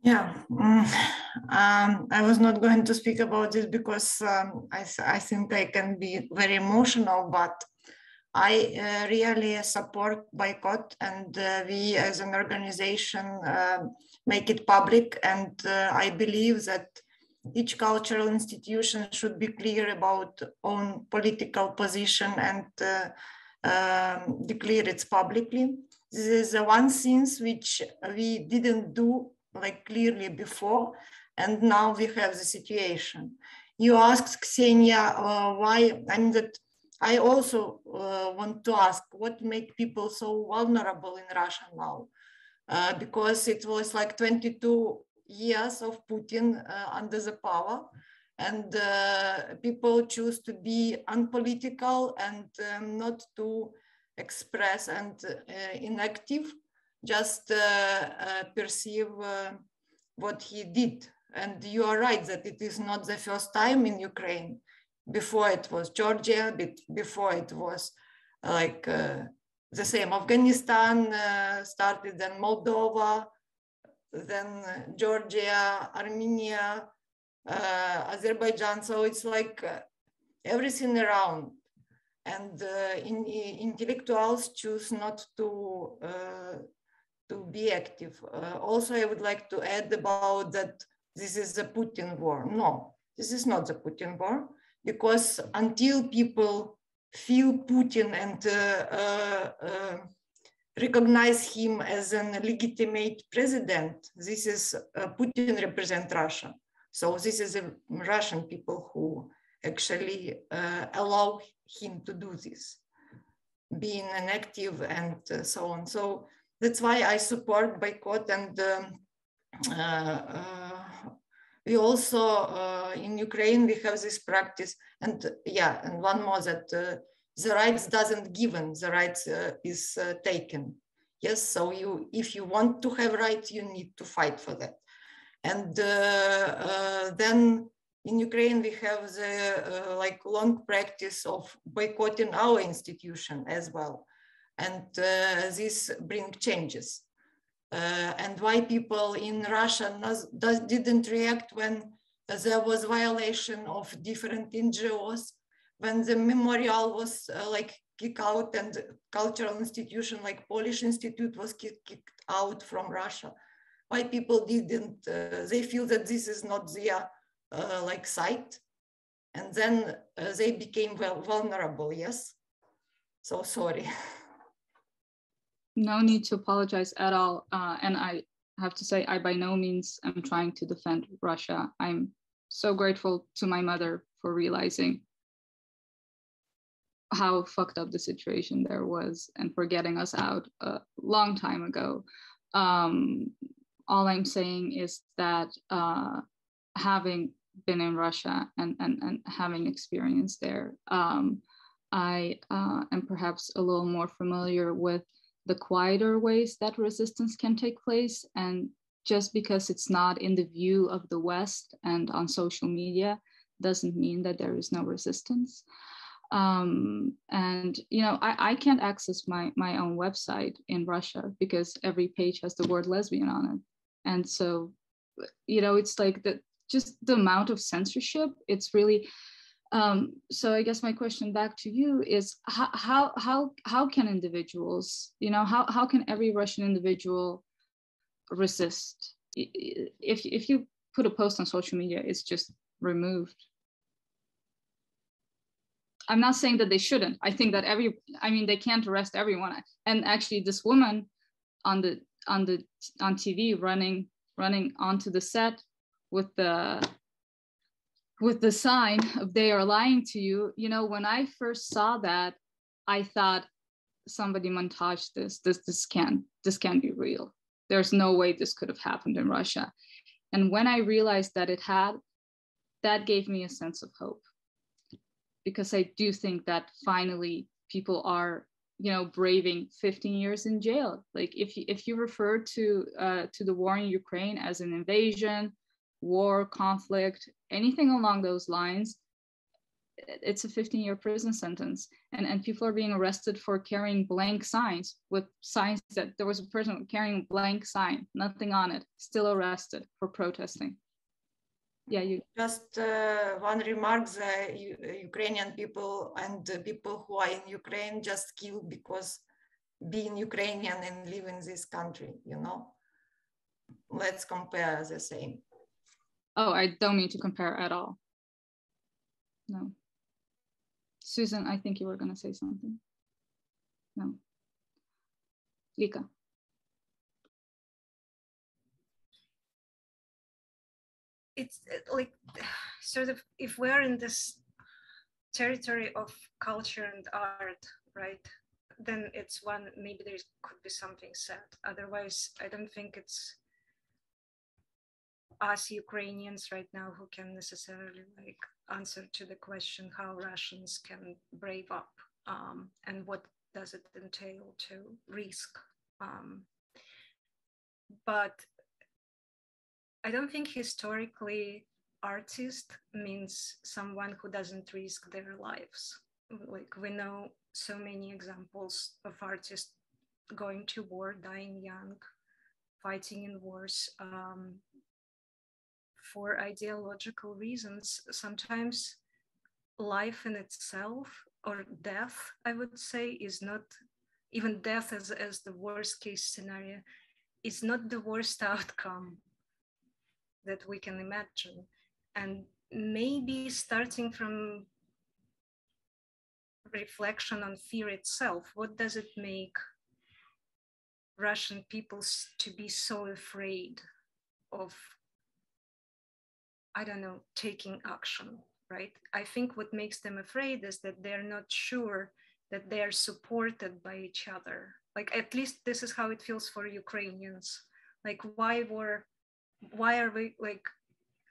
Yeah, I was not going to speak about this because I think I can be very emotional, but I really support boycott, and we as an organization make it public. And I believe that each cultural institution should be clear about own political position and declare it publicly. This is one thing which we didn't do like clearly before, and now we have the situation. You asked Ksenia why, and that I also want to ask what makes people so vulnerable in Russia now, because it was like 22 years of Putin under the power, and people choose to be unpolitical and not to express and inactive, just perceive what he did. And you are right that it is not the first time in Ukraine. Before it was Georgia, before it was like the same Afghanistan started, then Moldova, then Georgia, Armenia, Azerbaijan. So it's like everything around. And intellectuals choose not to be active. Also, I would like to add about that this is the Putin war. No, this is not the Putin war, because until people feel Putin and recognize him as a legitimate president, this is Putin represents Russia. So this is the Russian people who actually allow him to do this, being inactive and so on. So that's why I support boycott. And we also, in Ukraine, we have this practice. And yeah, and one more, that the rights doesn't given, the rights is taken. Yes, so if you want to have rights, you need to fight for that. And then in Ukraine, we have the like long practice of boycotting our institution as well. and this bring changes. And why people in Russia didn't react when there was violation of different NGOs, when the memorial was like kicked out and cultural institution like Polish Institute was kicked out from Russia. Why people didn't, they feel that this is not their like site. And then they became vulnerable, yes? So sorry. No need to apologize at all. And I have to say, I by no means am trying to defend Russia. I'm so grateful to my mother for realizing how fucked up the situation there was and for getting us out a long time ago. All I'm saying is that having been in Russia and having experience there, I am perhaps a little more familiar with the quieter ways that resistance can take place. And just because it's not in the view of the West and on social media doesn't mean that there is no resistance. And, you know, I can't access my own website in Russia because every page has the word lesbian on it. And so, you know, it's like just the amount of censorship, it's really, so I guess my question back to you is how can individuals, you know, how can every Russian individual resist? If you put a post on social media, it's just removed. I'm not saying that they shouldn't. I think that they can't arrest everyone. And actually this woman on TV running onto the set with the sign of "they are lying to you," you know, when I first saw that, I thought somebody montaged this. This can't be real. There's no way this could have happened in Russia. And when I realized that it had, that gave me a sense of hope, because I do think that finally people are, you know, braving 15 years in jail. Like if you refer to the war in Ukraine as an invasion, war, conflict, anything along those lines, it's a 15-year prison sentence. And people are being arrested for carrying blank signs, with signs that there was a person carrying a blank sign, nothing on it, still arrested for protesting. Yeah, you just one remark: the Ukrainian people and the people who are in Ukraine just killed because being Ukrainian and live in this country, you know. Let's compare the same. Oh, I don't mean to compare at all. No. Susan, I think you were going to say something. No. Lika. It's like sort of, if we're in this territory of culture and art, right, then it's one, maybe there could be something said. Otherwise, I don't think it's us Ukrainians right now who can necessarily like answer to the question how Russians can brave up and what does it entail to risk. But I don't think historically artist means someone who doesn't risk their lives. Like we know so many examples of artists going to war, dying young, fighting in wars for ideological reasons. Sometimes life in itself, or death, I would say, is not, even death as the worst case scenario, is not the worst outcome that we can imagine. And maybe starting from reflection on fear itself, what does it make Russian people to be so afraid of, I don't know, taking action, right? I think what makes them afraid is that they're not sure that they are supported by each other. Like, at least this is how it feels for Ukrainians. Like, why are we, like,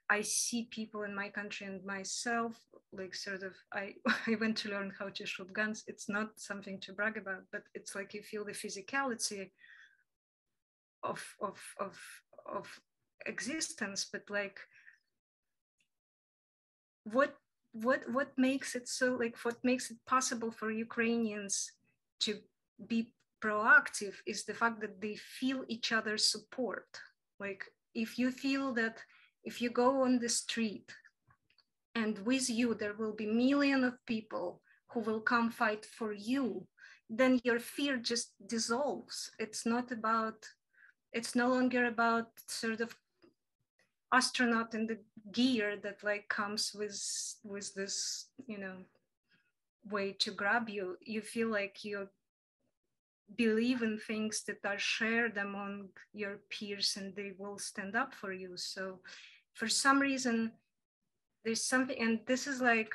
I see people in my country and myself, like sort of, I went to learn how to shoot guns. It's not something to brag about, but it's like you feel the physicality of existence, but like, what makes it so, like, what makes it possible for Ukrainians to be proactive is the fact that they feel each other's support. Like if you feel that if you go on the street and with you there will be millions of people who will come fight for you, then your fear just dissolves. It's not about, it's no longer about sort of astronaut in the gear that like comes with this, you know, way to grab you. You feel like you believe in things that are shared among your peers and they will stand up for you. So for some reason, there's something, and this is like,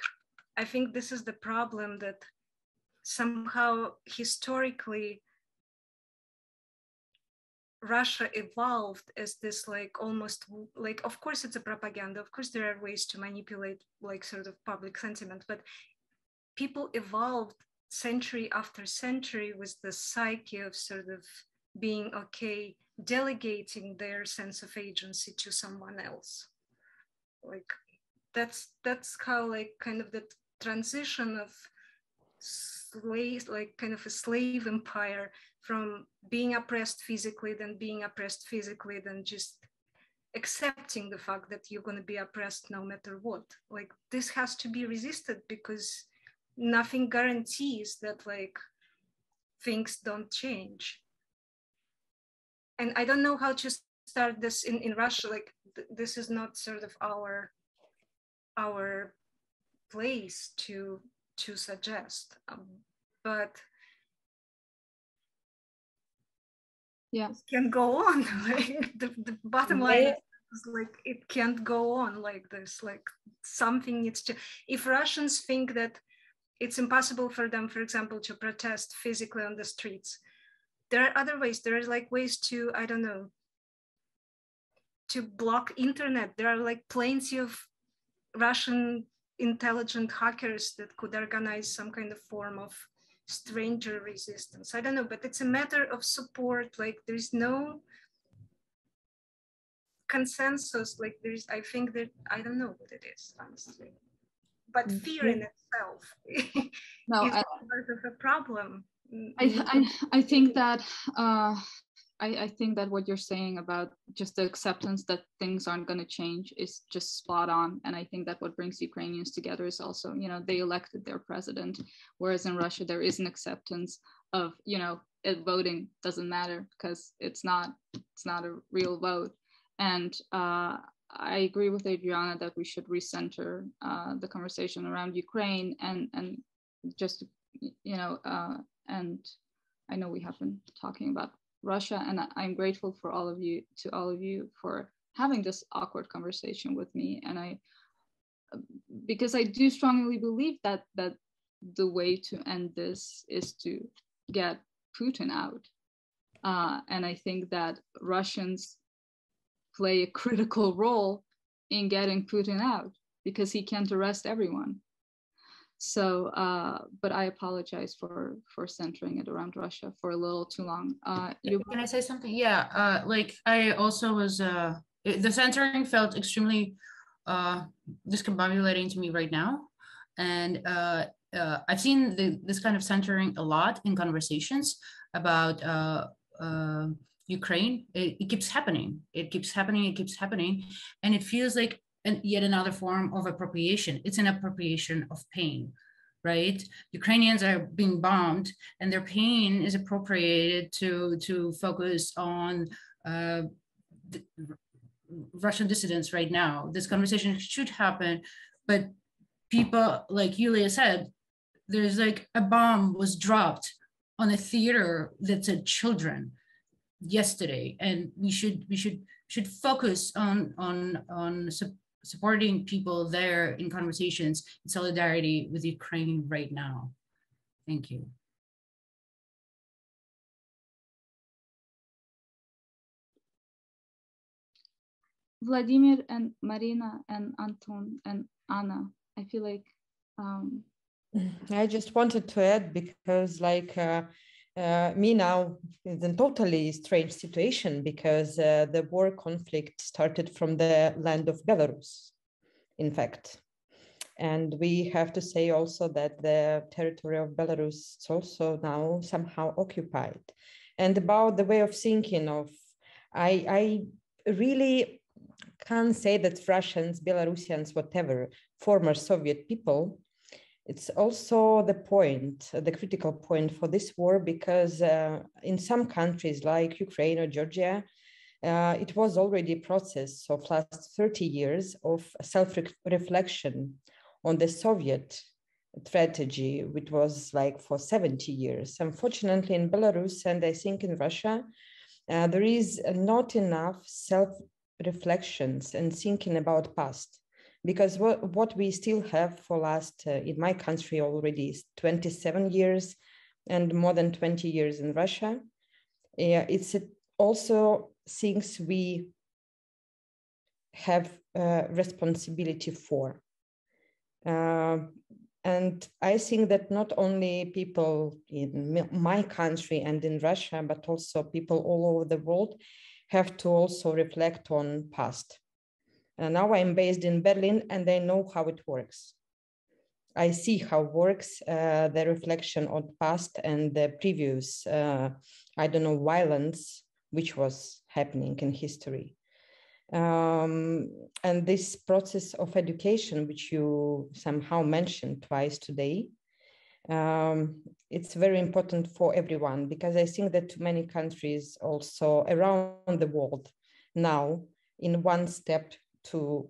I think this is the problem, that somehow historically Russia evolved as this like almost like, of course it's a propaganda, of course there are ways to manipulate like sort of public sentiment, but people evolved century after century with the psyche of sort of being okay delegating their sense of agency to someone else. Like that's how like kind of the transition of slaves, like kind of a slave empire, from being oppressed physically, then being oppressed physically, then just accepting the fact that you're going to be oppressed no matter what. Like this has to be resisted because nothing guarantees that like things don't change. And I don't know how to start this in Russia. Like this is not sort of our place to suggest, but yeah, it can go on. Like the bottom line is like it can't go on like this. Like something needs to. If Russians think that it's impossible for them, for example, to protest physically on the streets, there are other ways. There are like ways to, I don't know, to block internet. There are like plenty of Russian intelligent hackers that could organize some kind of form of stranger resistance. I don't know, but it's a matter of support. Like there's no consensus. Like there's, I think that, I don't know what it is, honestly. But fear in itself is part of a problem. I think that I think that what you're saying about just the acceptance that things aren't going to change is just spot on. And I think that what brings Ukrainians together is also, you know, they elected their president, whereas in Russia there is an acceptance of, you know, voting doesn't matter because it's not a real vote. And I agree with Adriana that we should recenter the conversation around Ukraine and just, you know, and I know we have been talking about Russia, and I'm grateful for all of you for having this awkward conversation with me. And because I do strongly believe that the way to end this is to get Putin out. And I think that Russians play a critical role in getting Putin out because he can't arrest everyone. So, but I apologize for centering it around Russia for a little too long. Can I say something? Yeah, like I also was, the centering felt extremely discombobulating to me right now. And I've seen this kind of centering a lot in conversations about Ukraine. It keeps happening. It keeps happening. And it feels like yet another form of appropriation. It's an appropriation of pain, right? Ukrainians are being bombed and their pain is appropriated to focus on Russian dissidents right now. This conversation should happen, but people, like Yulia said, there's like a bomb was dropped on a theater that said children yesterday, and we should focus on supporting people there in conversations in solidarity with Ukraine right now. Thank you. Vladimir and Marina and Anton and Anna, I feel like I just wanted to add, because like me now is in totally strange situation, because the war conflict started from the land of Belarus, in fact. And we have to say also that the territory of Belarus is also now somehow occupied. And about the way of thinking of, I really can't say that Russians, Belarusians, whatever, former Soviet people, it's also the point, the critical point for this war, because in some countries like Ukraine or Georgia, it was already a process of last 30 years of self-reflection on the Soviet strategy, which was like for 70 years. Unfortunately, in Belarus, and I think in Russia, there is not enough self-reflections and thinking about past. Because what we still have for last, in my country already is 27 years and more than 20 years in Russia. It's also things we have responsibility for. And I think that not only people in my country and in Russia, but also people all over the world have to also reflect on past. And now I'm based in Berlin and I know how it works. I see how it works, the reflection on past and the previous, violence, which was happening in history. And this process of education, which you somehow mentioned twice today, it's very important for everyone, because I think that many countries also around the world now in one step to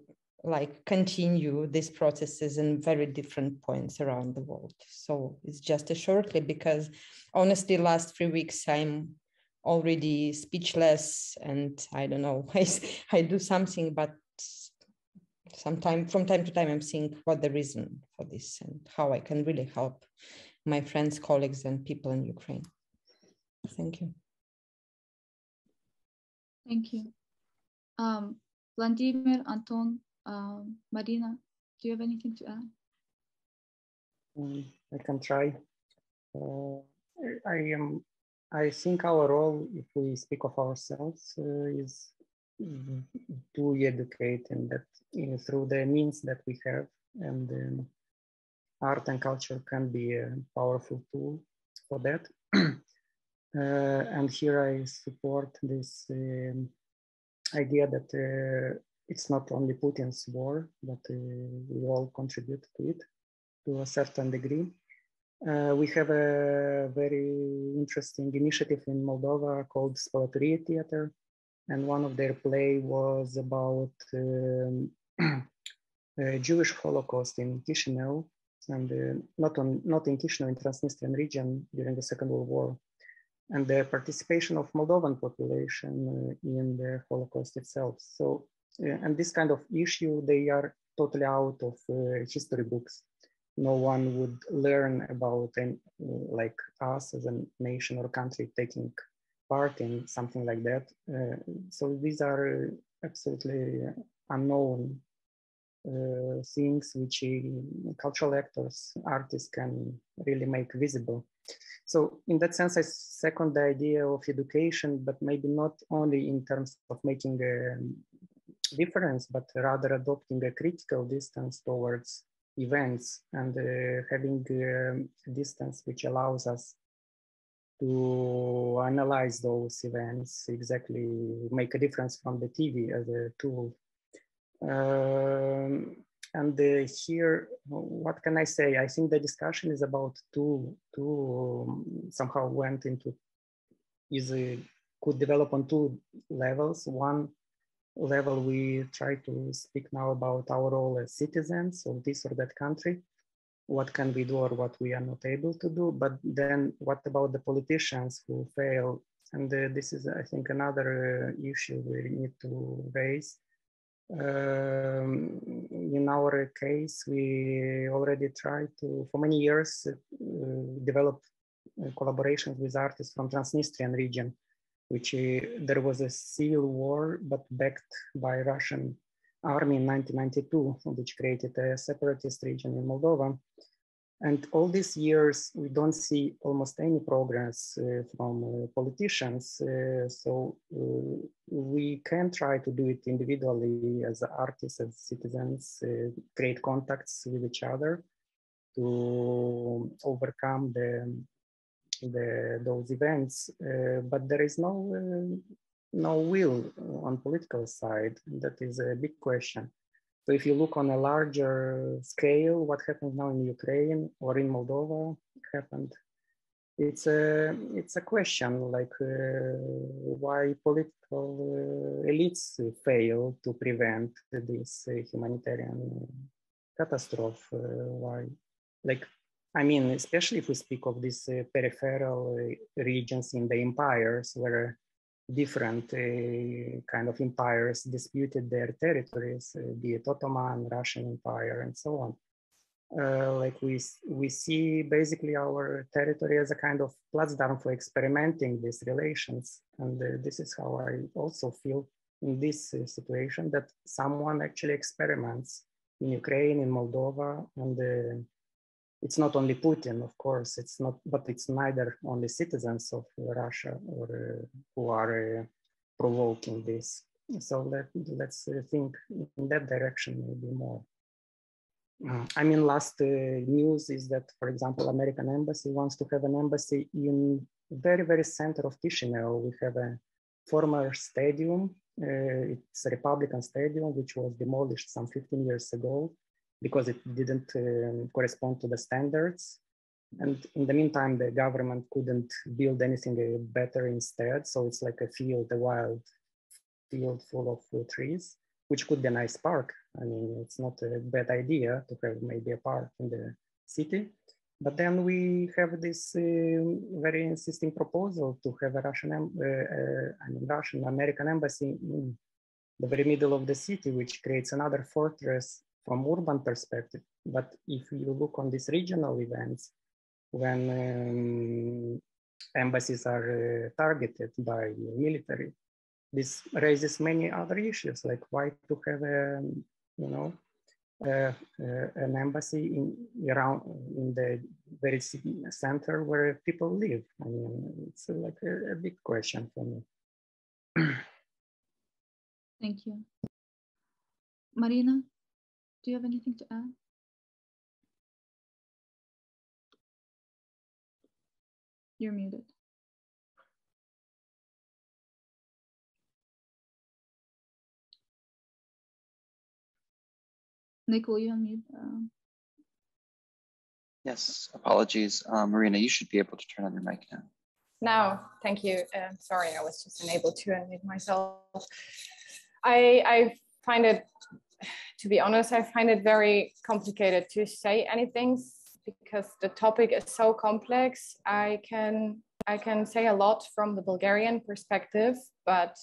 continue these processes in very different points around the world. So it's just shortly, because honestly, last 3 weeks, I'm already speechless and I don't know, I do something, but from time to time, I'm thinking what the reason for this and how I can really help my friends, colleagues, and people in Ukraine. Thank you. Thank you. Vladimir, Anton, Marina, do you have anything to add? I can try. I think our role, if we speak of ourselves, is to educate, and that through the means that we have, and art and culture can be a powerful tool for that. And here I support this idea that it's not only Putin's war, but we all contribute to it to a certain degree. We have a very interesting initiative in Moldova called Spalatoria Theater, and one of their play was about Jewish Holocaust in Chisinau, and not in Chisinau, in Transnistrian region during the Second World War, and the participation of Moldovan population in the Holocaust itself. So, and this kind of issue, they are totally out of history books. No one would learn about like us as a nation or country taking part in something like that. So these are absolutely unknown things which cultural actors, artists can really make visible. So in that sense, I second the idea of education, but maybe not only in terms of making a difference, but rather adopting a critical distance towards events and having a distance which allows us to analyze those events, exactly make a difference from the TV as a tool. And here, what can I say? I think the discussion is about somehow went into, could develop on two levels. One level, we try to speak now about our role as citizens of this or that country. What can we do or what we are not able to do? But then what about the politicians who fail? And this is, I think, another issue we need to raise. In our case, we already tried to, for many years, develop collaborations with artists from Transnistrian region, which there was a civil war, but backed by Russian army in 1992, which created a separatist region in Moldova. And all these years, we don't see almost any progress from politicians. So we can try to do it individually as artists, as citizens, create contacts with each other to overcome those events. But there is no will on political side. That is a big question. So if you look on a larger scale, what happens now in Ukraine or in Moldova happened, it's a question like why political elites fail to prevent this humanitarian catastrophe. Why, like, I mean, especially if we speak of these peripheral regions in the empires where different kind of empires disputed their territories, be it Ottoman, Russian Empire, and so on. Like we see basically our territory as a kind of platform for experimenting these relations. And this is how I also feel in this situation, that someone actually experiments in Ukraine, in Moldova, and it's not only Putin, of course, it's not, but it's neither only citizens of Russia or who are provoking this. So let's think in that direction maybe more. I mean, last news is that, for example, American embassy wants to have an embassy in very, very center of Chisinau. We have a former stadium. It's a Republican stadium, which was demolished some 15 years ago, because it didn't correspond to the standards. And in the meantime, the government couldn't build anything better instead. So it's like a field, a wild field full of trees, which could be a nice park. I mean, it's not a bad idea to have maybe a park in the city. But then we have this very insisting proposal to have a Russian American embassy in the very middle of the city, which creates another fortress from urban perspective. But if you look on these regional events, when embassies are targeted by military, this raises many other issues, like why to have an embassy in the very center where people live. I mean, it's like a big question for me. Thank you. Marina, do you have anything to add? You're muted. Nick, will you unmute? Yes, apologies. Marina, you should be able to turn on your mic now. No, thank you. Sorry, I was just unable to unmute myself. I find it, to be honest, I find it very complicated to say anything because the topic is so complex. I can say a lot from the Bulgarian perspective, but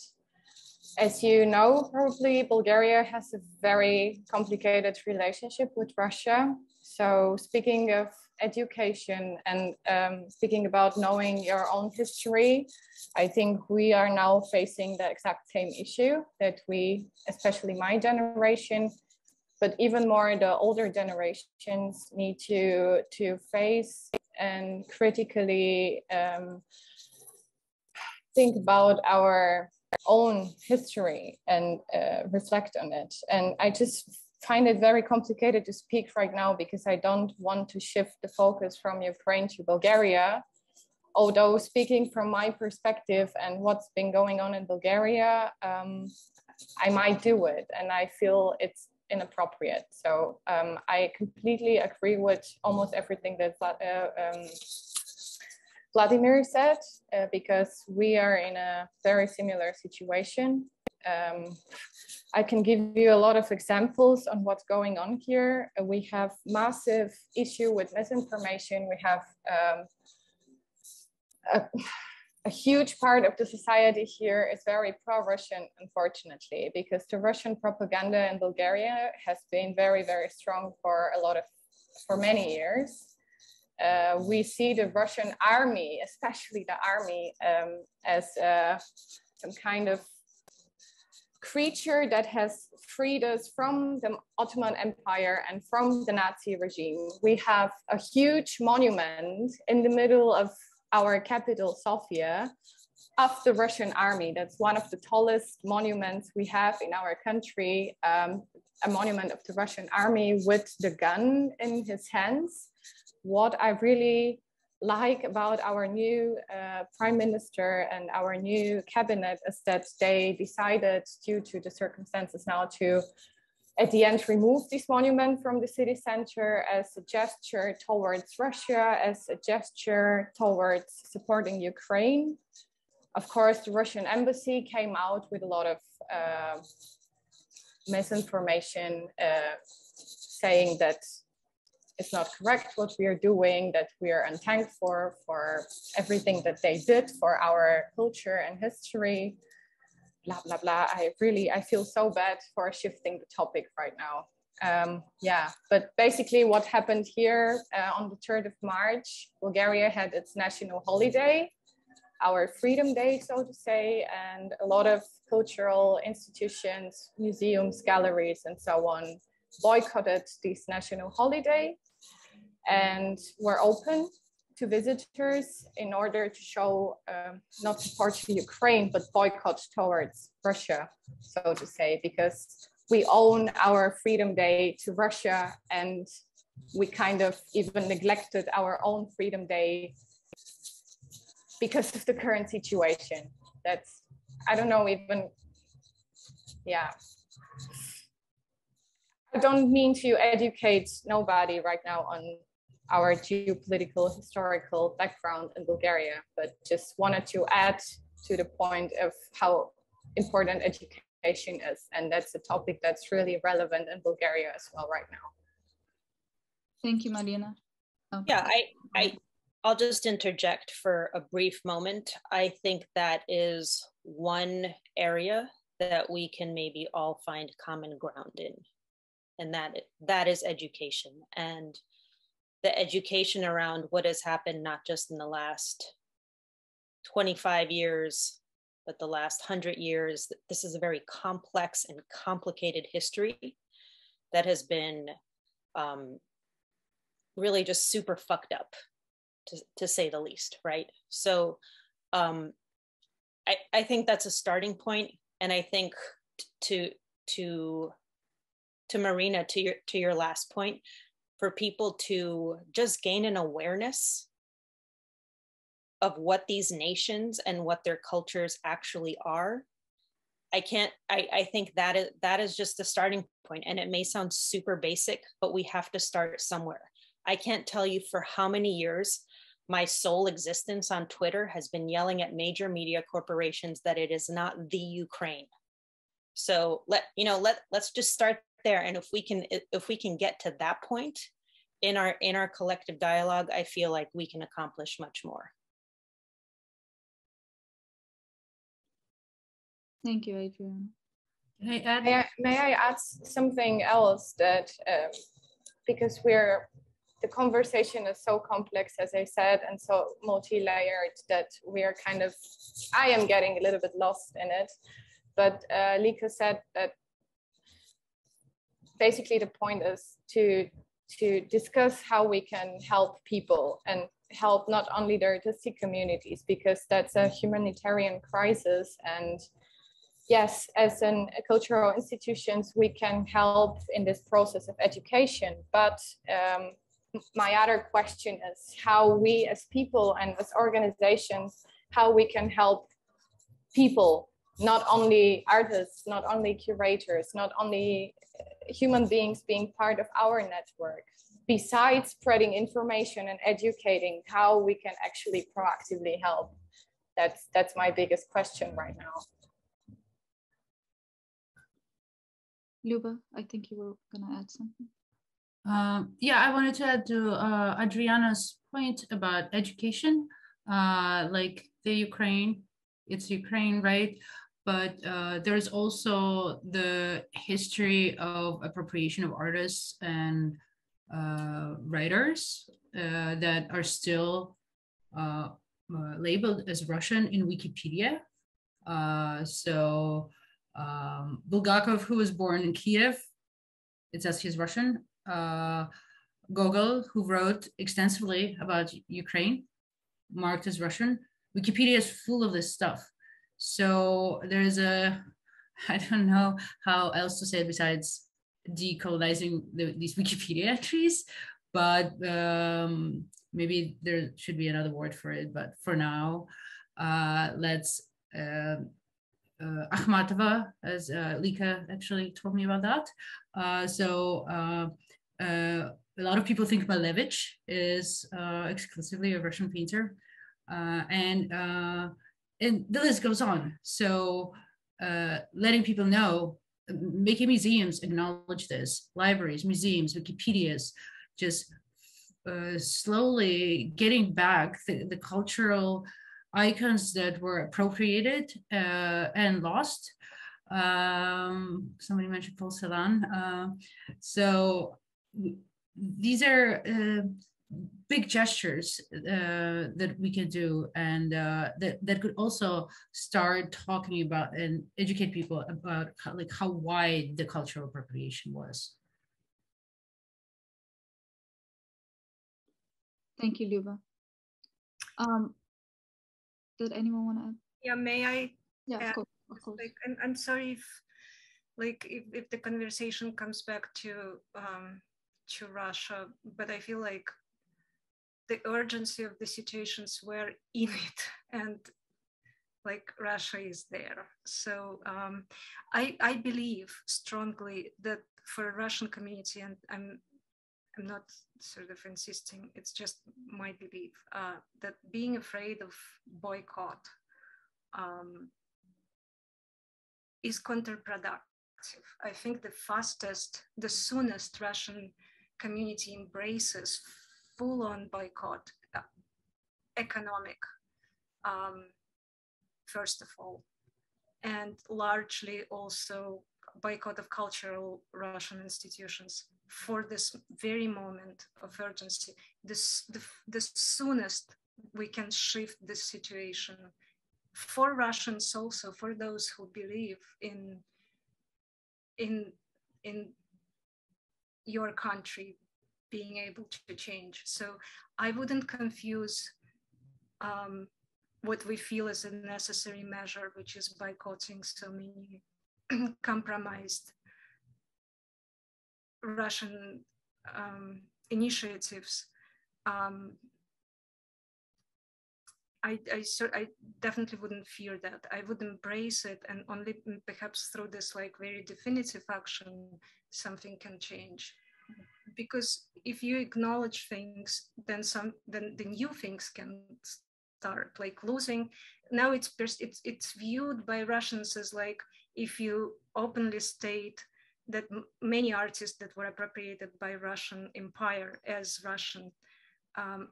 as you know, probably Bulgaria has a very complicated relationship with Russia. So speaking of education and speaking about knowing your own history, I think we are now facing the exact same issue that we, especially my generation, but even more the older generations need to face and critically think about our own history and reflect on it. And I just find it very complicated to speak right now because I don't want to shift the focus from Ukraine to Bulgaria. Although speaking from my perspective and what's been going on in Bulgaria, I might do it and I feel it's inappropriate. So I completely agree with almost everything that Vladimir said, because we are in a very similar situation. I can give you a lot of examples on what's going on here. We have massive issue with misinformation. We have a huge part of the society here is very pro-Russian, unfortunately, because the Russian propaganda in Bulgaria has been very, very strong for many years. We see the Russian army, especially the army, as some kind of creature that has freed us from the Ottoman Empire and from the Nazi regime. We have a huge monument in the middle of our capital, Sofia, of the Russian army. That's one of the tallest monuments we have in our country, a monument of the Russian army with the gun in his hands. What I really like about our new prime minister and our new cabinet is that they decided, due to the circumstances now, to at the end remove this monument from the city center as a gesture towards Russia, as a gesture towards supporting Ukraine. Of course, the Russian embassy came out with a lot of misinformation, saying that it's not correct what we are doing, that we are unthanked for everything that they did for our culture and history, blah, blah, blah. I feel so bad for shifting the topic right now. Yeah, but basically what happened here on the 3rd of March, Bulgaria had its national holiday, our Freedom Day, so to say, and a lot of cultural institutions, museums, galleries, and so on boycotted this national holiday and were open to visitors in order to show not support to Ukraine, but boycott towards Russia, so to say, because we own our Freedom Day to Russia and we kind of even neglected our own Freedom Day because of the current situation. That's, I don't know, even, yeah. I don't mean to educate nobody right now on our geopolitical historical background in Bulgaria, but just wanted to add to the point of how important education is. And that's a topic that's really relevant in Bulgaria as well right now. Thank you, Marina. Oh. Yeah, I'll just interject for a brief moment. I think that is one area that we can maybe all find common ground in, and that is education, and the education around what has happened, not just in the last 25 years, but the last 100 years. This is a very complex and complicated history that has been really just super fucked up, to say the least, right? So I think that's a starting point. And I think to Marina, to your last point, for people to just gain an awareness of what these nations and what their cultures actually are. I think that is just the starting point. And it may sound super basic, but we have to start somewhere. I can't tell you for how many years my sole existence on Twitter has been yelling at major media corporations that it is not the Ukraine. So let's just start there. And if we can get to that point in our collective dialogue, I feel like we can accomplish much more. Thank you, Adriana. May I add something else that because the conversation is so complex, as I said, and so multi-layered that we are I am getting a little bit lost in it. But Lika said that basically the point is to discuss how we can help people and help not only the artistic communities, because that's a humanitarian crisis. And yes, as cultural institutions, we can help in this process of education. But my other question is how we as people and as organizations, how we can help people, not only artists, not only curators, not only human beings being part of our network, besides spreading information and educating, how we can actually proactively help. That's my biggest question right now. Luba, I think you were gonna add something. Yeah, I wanted to add to Adriana's point about education, like the Ukraine, it's Ukraine, right? But there's also the history of appropriation of artists and writers that are still labeled as Russian in Wikipedia. So Bulgakov, who was born in Kiev, it says he's Russian. Gogol, who wrote extensively about Ukraine, marked as Russian. Wikipedia is full of this stuff. So there's I don't know how else to say it besides decolonizing these Wikipedia entries, but maybe there should be another word for it. But for now, let's Akhmatova, as Lika actually told me about that. A lot of people think Malevich is exclusively a Russian painter, and the list goes on. So letting people know, making museums acknowledge this, libraries, museums, Wikipedias, just slowly getting back the cultural icons that were appropriated and lost. Somebody mentioned Paul Celan. So these are big gestures that we can do, and that could also start talking about and educate people about how wide the cultural appropriation was. Thank you, Luba. Did anyone want to add? Yeah, may I? Yeah, of course. Of course. Like, I'm sorry if the conversation comes back to Russia, but I feel like the urgency of the situations were in it, and like Russia is there. So I believe strongly that for a Russian community, and I'm not sort of insisting, it's just my belief, that being afraid of boycott is counterproductive. I think the soonest Russian community embraces full-on boycott, economic, first of all, and largely also boycott of cultural Russian institutions for this very moment of urgency. The soonest we can shift this situation for Russians, also for those who believe in your country being able to change. So I wouldn't confuse what we feel is a necessary measure, which is boycotting so many compromised Russian initiatives. I definitely wouldn't fear that. I would embrace it, and only perhaps through this like very definitive action, something can change. Because if you acknowledge things, then the new things can start, like losing. Now it's viewed by Russians as like, if you openly state that many artists that were appropriated by Russian empire as Russian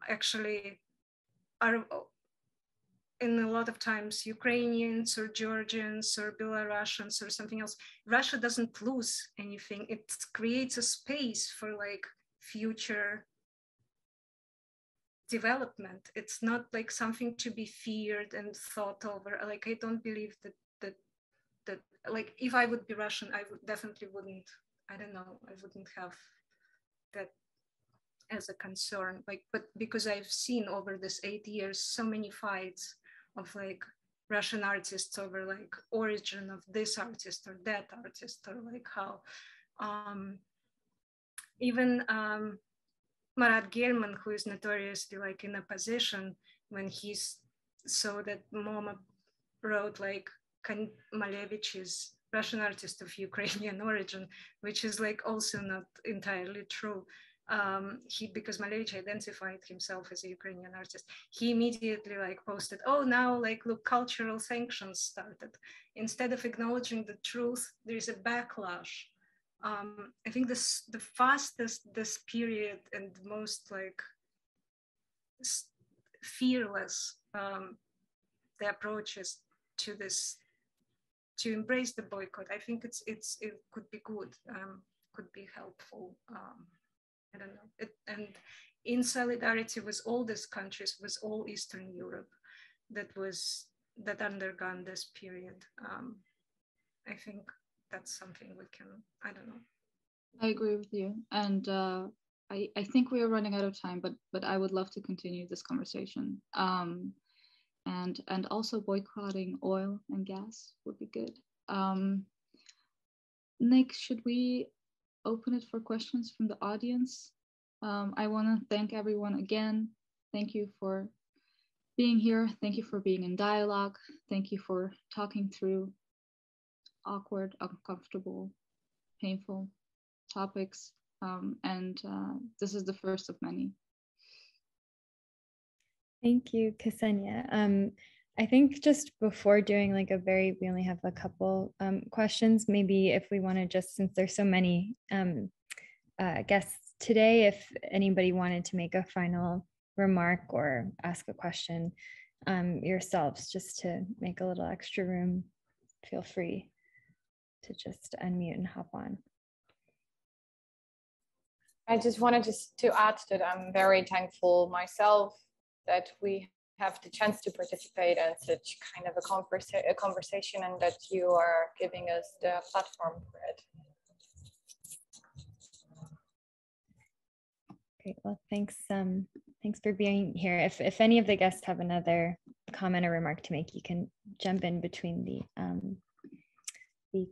actually are, in a lot of times, Ukrainians or Georgians or Belarusians or something else. Russia doesn't lose anything. It creates a space for like future development. It's not like something to be feared and thought over. Like, I don't believe that like, if I would be Russian, I would definitely wouldn't, I don't know, I wouldn't have that as a concern. Like, but because I've seen over this 8 years so many fights of like Russian artists over like origin of this artist or that artist, or like how even Marat Gelman, who is notoriously like in a position when he saw that MoMA wrote like Malevich is Russian artist of Ukrainian origin, which is like also not entirely true. Because Malevich identified himself as a Ukrainian artist, he immediately like posted, oh, now like look, cultural sanctions started. Instead of acknowledging the truth, there is a backlash. I think the fastest this period and most like fearless the approach is to this, to embrace the boycott. I think it could be good, could be helpful. I don't know. And in solidarity with all these countries, with all Eastern Europe that undergone this period. I think that's something we can, I don't know. I agree with you. And I think we are running out of time, but I would love to continue this conversation. And also boycotting oil and gas would be good. Nick, should we open it for questions from the audience? I want to thank everyone again. Thank you for being here. Thank you for being in dialogue. Thank you for talking through awkward, uncomfortable, painful topics. This is the first of many. Thank you, Ksenia. I think just before doing like we only have a couple questions, maybe if we want to just, since there's so many guests today, if anybody wanted to make a final remark or ask a question yourselves, just to make a little extra room, feel free to just unmute and hop on. I just wanted to add that I'm very thankful myself that we have the chance to participate in such kind of a conversation, and that you are giving us the platform for it. Great. Well, thanks for being here. If any of the guests have another comment or remark to make, you can jump in between the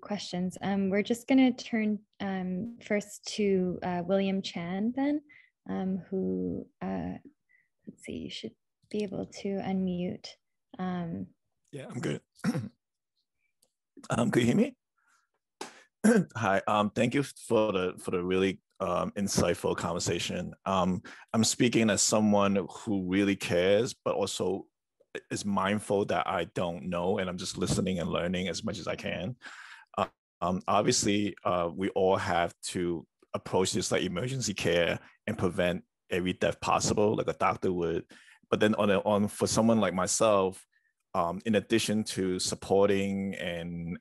questions. We're just going to turn first to William Chan then, who, let's see, you should be able to unmute. Yeah, I'm good. Could you hear me? Hi, thank you for the really insightful conversation. I'm speaking as someone who really cares, but also is mindful that I don't know, and I'm just listening and learning as much as I can. Obviously, we all have to approach this like emergency care and prevent every death possible, like a doctor would. But then for someone like myself, in addition to supporting and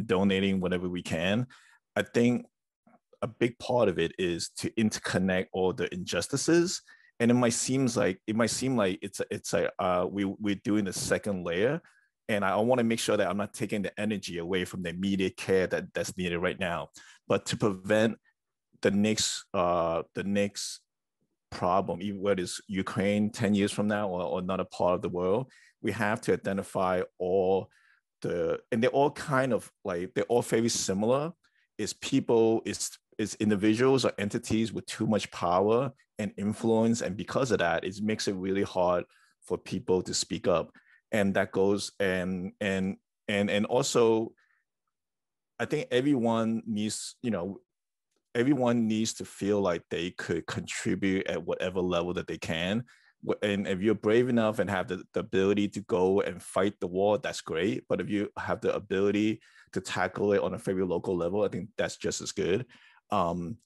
donating whatever we can, I think a big part of it is to interconnect all the injustices. And it might seem like we're doing the second layer. And I want to make sure that I'm not taking the energy away from the immediate care that's needed right now. But to prevent the next problem, even whether it's Ukraine 10 years from now or another part of the world, we have to identify and they're all kind of like, they're all very similar. Is people, is individuals or entities with too much power and influence. And because of that, it makes it really hard for people to speak up. And that goes, and also, I think everyone needs to feel like they could contribute at whatever level that they can. And if you're brave enough and have the ability to go and fight the war, that's great. But if you have the ability to tackle it on a very local level, I think that's just as good. And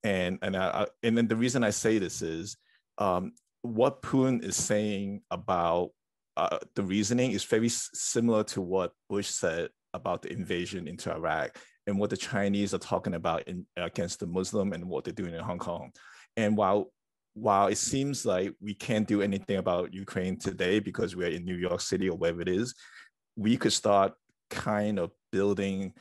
then the reason I say this is what Putin is saying about the reasoning is very similar to what Bush said about the invasion into Iraq and what the Chinese are talking about against the Muslim and what they're doing in Hong Kong. And while it seems like we can't do anything about Ukraine today because we're in New York City or wherever it is, we could start kind of building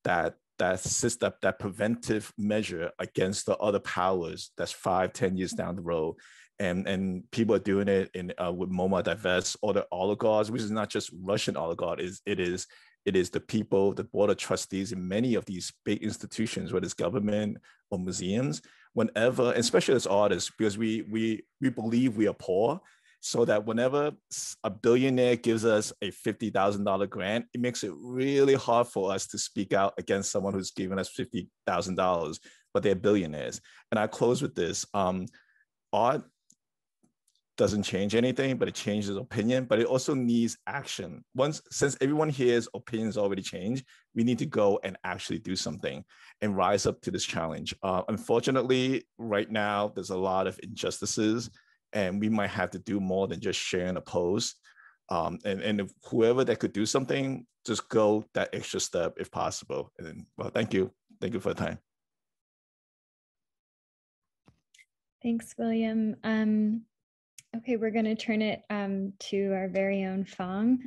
that system, that preventive measure against the other powers that's 5-10 years down the road. And people are doing it with Moma Divest or the oligarchs, which is not just Russian oligarchs. It is the people, the board of trustees in many of these big institutions, whether it's government or museums, whenever, especially as artists, because we believe we are poor, so that whenever a billionaire gives us a $50,000 grant, it makes it really hard for us to speak out against someone who's giving us $50,000, but they're billionaires. And I close with this. Art doesn't change anything, but it changes opinion, but it also needs action. Since everyone here's opinions already changed, we need to go and actually do something and rise up to this challenge. Unfortunately, right now, there's a lot of injustices, and we might have to do more than just sharing a post. And if whoever that could do something, just go that extra step if possible. And well, thank you. Thank you for the time. Thanks, William. Okay, we're going to turn it to our very own Fong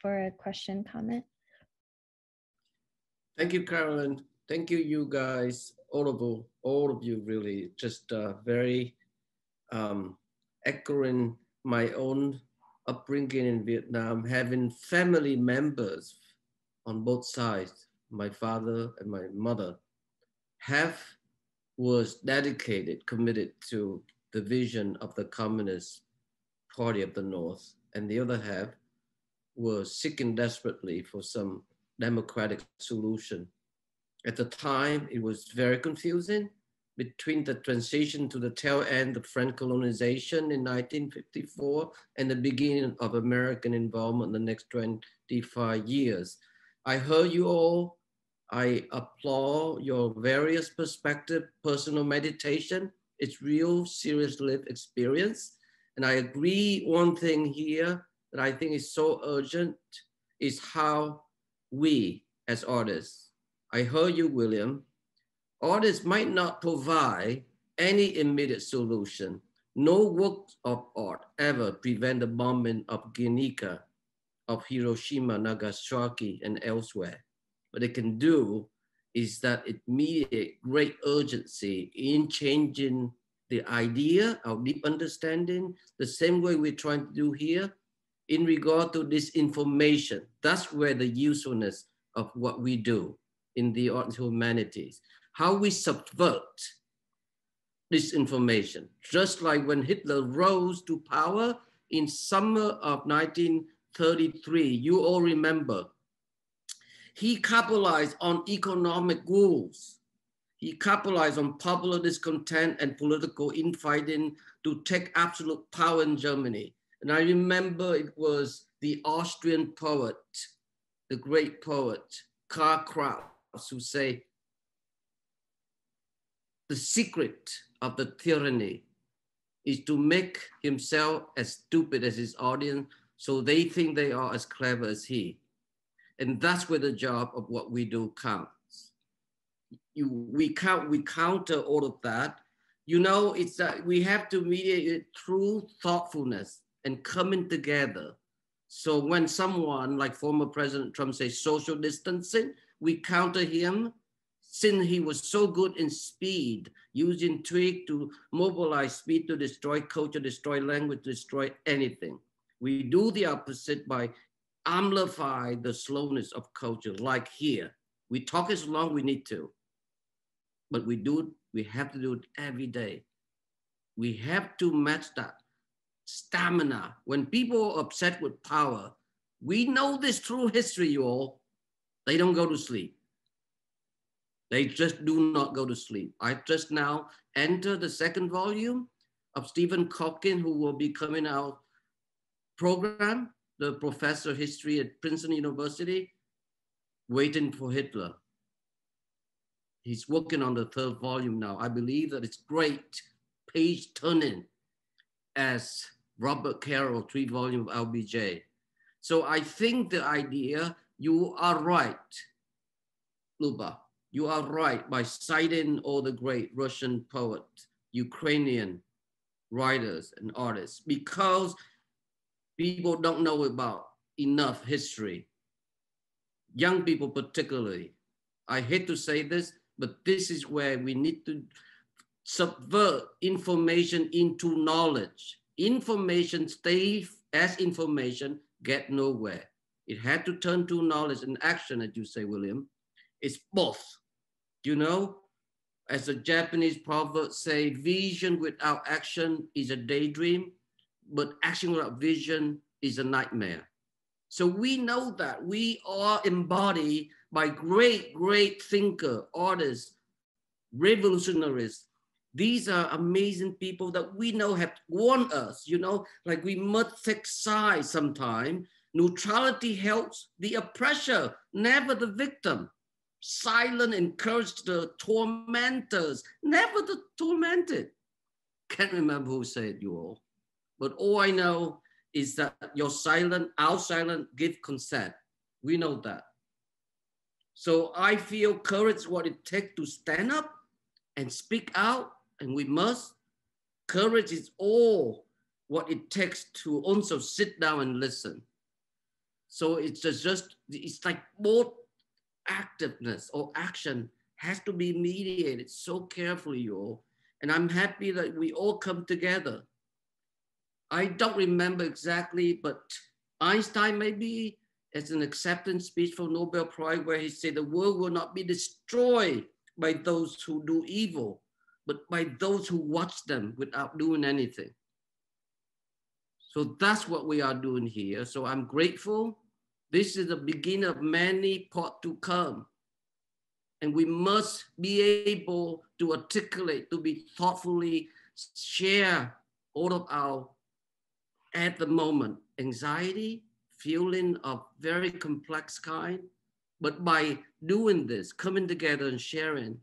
for a question, comment. Thank you, Carolyn. Thank you, you guys, all of you really, just very echoing my own upbringing in Vietnam, having family members on both sides, my father and my mother, half was dedicated, committed to the vision of the Communist Party of the North, and the other half was seeking desperately for some democratic solution. At the time, it was very confusing between the transition to the tail end of French colonization in 1954 and the beginning of American involvement in the next 25 years. I heard you all. I applaud your various perspective, personal meditation. It's real, serious lived experience. And I agree one thing here that I think is so urgent is how we as artists, I heard you, William, artists might not provide any immediate solution. No work of art ever prevent the bombing of Guernica, of Hiroshima, Nagasaki, and elsewhere. What it can do is that it mediates great urgency in changing the idea, our deep understanding, the same way we're trying to do here in regard to this information. That's where the usefulness of what we do in the arts and humanities, how we subvert this information. Just like when Hitler rose to power in summer of 1933, you all remember, he capitalized on economic rules. He capitalized on popular discontent and political infighting to take absolute power in Germany. And I remember it was the Austrian poet, the great poet, Karl Kraus, who say, the secret of the tyranny is to make himself as stupid as his audience so they think they are as clever as he. And that's where the job of what we do counts. We counter all of that. You know, it's that we have to mediate it through thoughtfulness and coming together. So when someone like former President Trump says social distancing, we counter him since he was so good in speed, using tweak to mobilize speed to destroy culture, destroy language, destroy anything. We do the opposite by amplify the slowness of culture, like here. We talk as long as we need to, but we have to do it every day. We have to match that stamina. When people are upset with power, we know this through history, you all, they don't go to sleep. They just do not go to sleep. I just now entered the second volume of Stephen Hawking, who will be coming out program, the professor of history at Princeton University, waiting for Hitler. He's working on the third volume now. I believe that it's great page turning as Robert Carroll, 3 volume of LBJ. So I think the idea, you are right, Luba. You are right by citing all the great Russian poets, Ukrainian writers and artists, because people don't know about enough history. Young people particularly. I hate to say this, but this is where we need to subvert information into knowledge. Information stays as information, get nowhere. It had to turn to knowledge and action, as you say, William. It's both. You know, as the Japanese proverb say, vision without action is a daydream, but action without vision is a nightmare. So we know that we are embodied by great, great thinker, artists, revolutionaries. These are amazing people that we know have warned us, you know, like we must take sides sometime. Neutrality helps the oppressor, never the victim. Silence encourages the tormentors, never the tormented. Can't remember who said you all, but all I know is that your silence, our silence, give consent. We know that. So I feel courage is what it takes to stand up and speak out, and we must. Courage is all what it takes to also sit down and listen. So it's just it's like both activeness or action has to be mediated so carefully, you all. And I'm happy that we all come together. I don't remember exactly, but Einstein maybe as an acceptance speech for Nobel Prize where he said the world will not be destroyed by those who do evil, but by those who watch them without doing anything. So that's what we are doing here. So I'm grateful. This is the beginning of many parts to come. And we must be able to articulate, to be thoughtfully share all of our, at the moment, anxiety, feeling of very complex kind. But by doing this, coming together and sharing,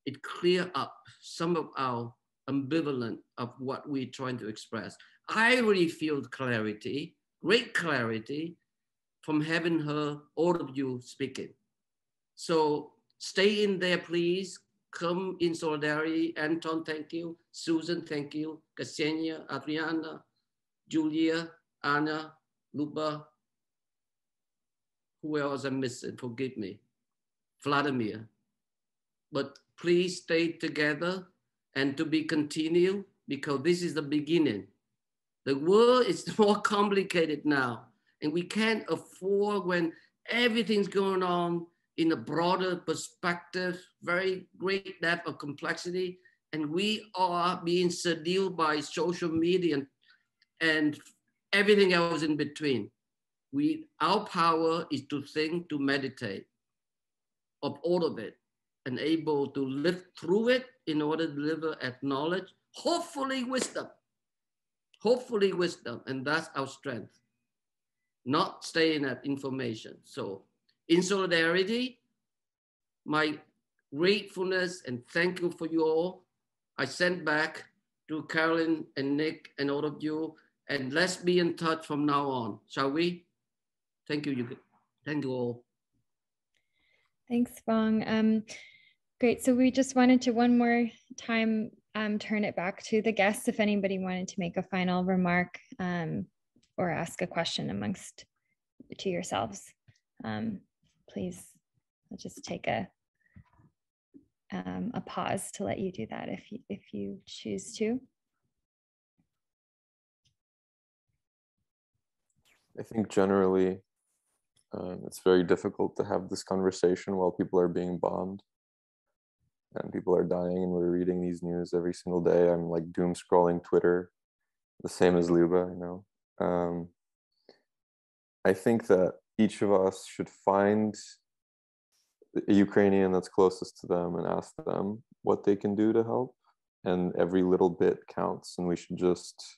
it clear up some of our ambivalence of what we're trying to express. I really feel clarity, great clarity from having heard all of you speaking. So stay in there, please. Come in solidarity. Anton, thank you. Susan, thank you. Ksenia, Adriana, Julia, Anna, Luba. Who else I'm missing? Forgive me. Vladimir. But please stay together and to be continued because this is the beginning. The world is more complicated now and we can't afford when everything's going on in a broader perspective, very great depth of complexity, and we are being seduced by social media and everything else in between. Our power is to think, to meditate of all of it and able to live through it in order to deliver knowledge, hopefully wisdom, and that's our strength, not staying at information. So in solidarity, my gratefulness and thank you for you all. I send back to Carolyn and Nick and all of you, and let's be in touch from now on, shall we? Thank you. Thank you all. Thanks, Vong. Great. So we just wanted to one more time turn it back to the guests if anybody wanted to make a final remark or ask a question amongst to yourselves. Please, I'll just take a pause to let you do that if you choose to. I think generally it's very difficult to have this conversation while people are being bombed and people are dying and we're reading these news every single day. I'm like doom scrolling Twitter, the same as Luba, you know. I think that each of us should find a Ukrainian that's closest to them and ask them what they can do to help. And every little bit counts, and we should just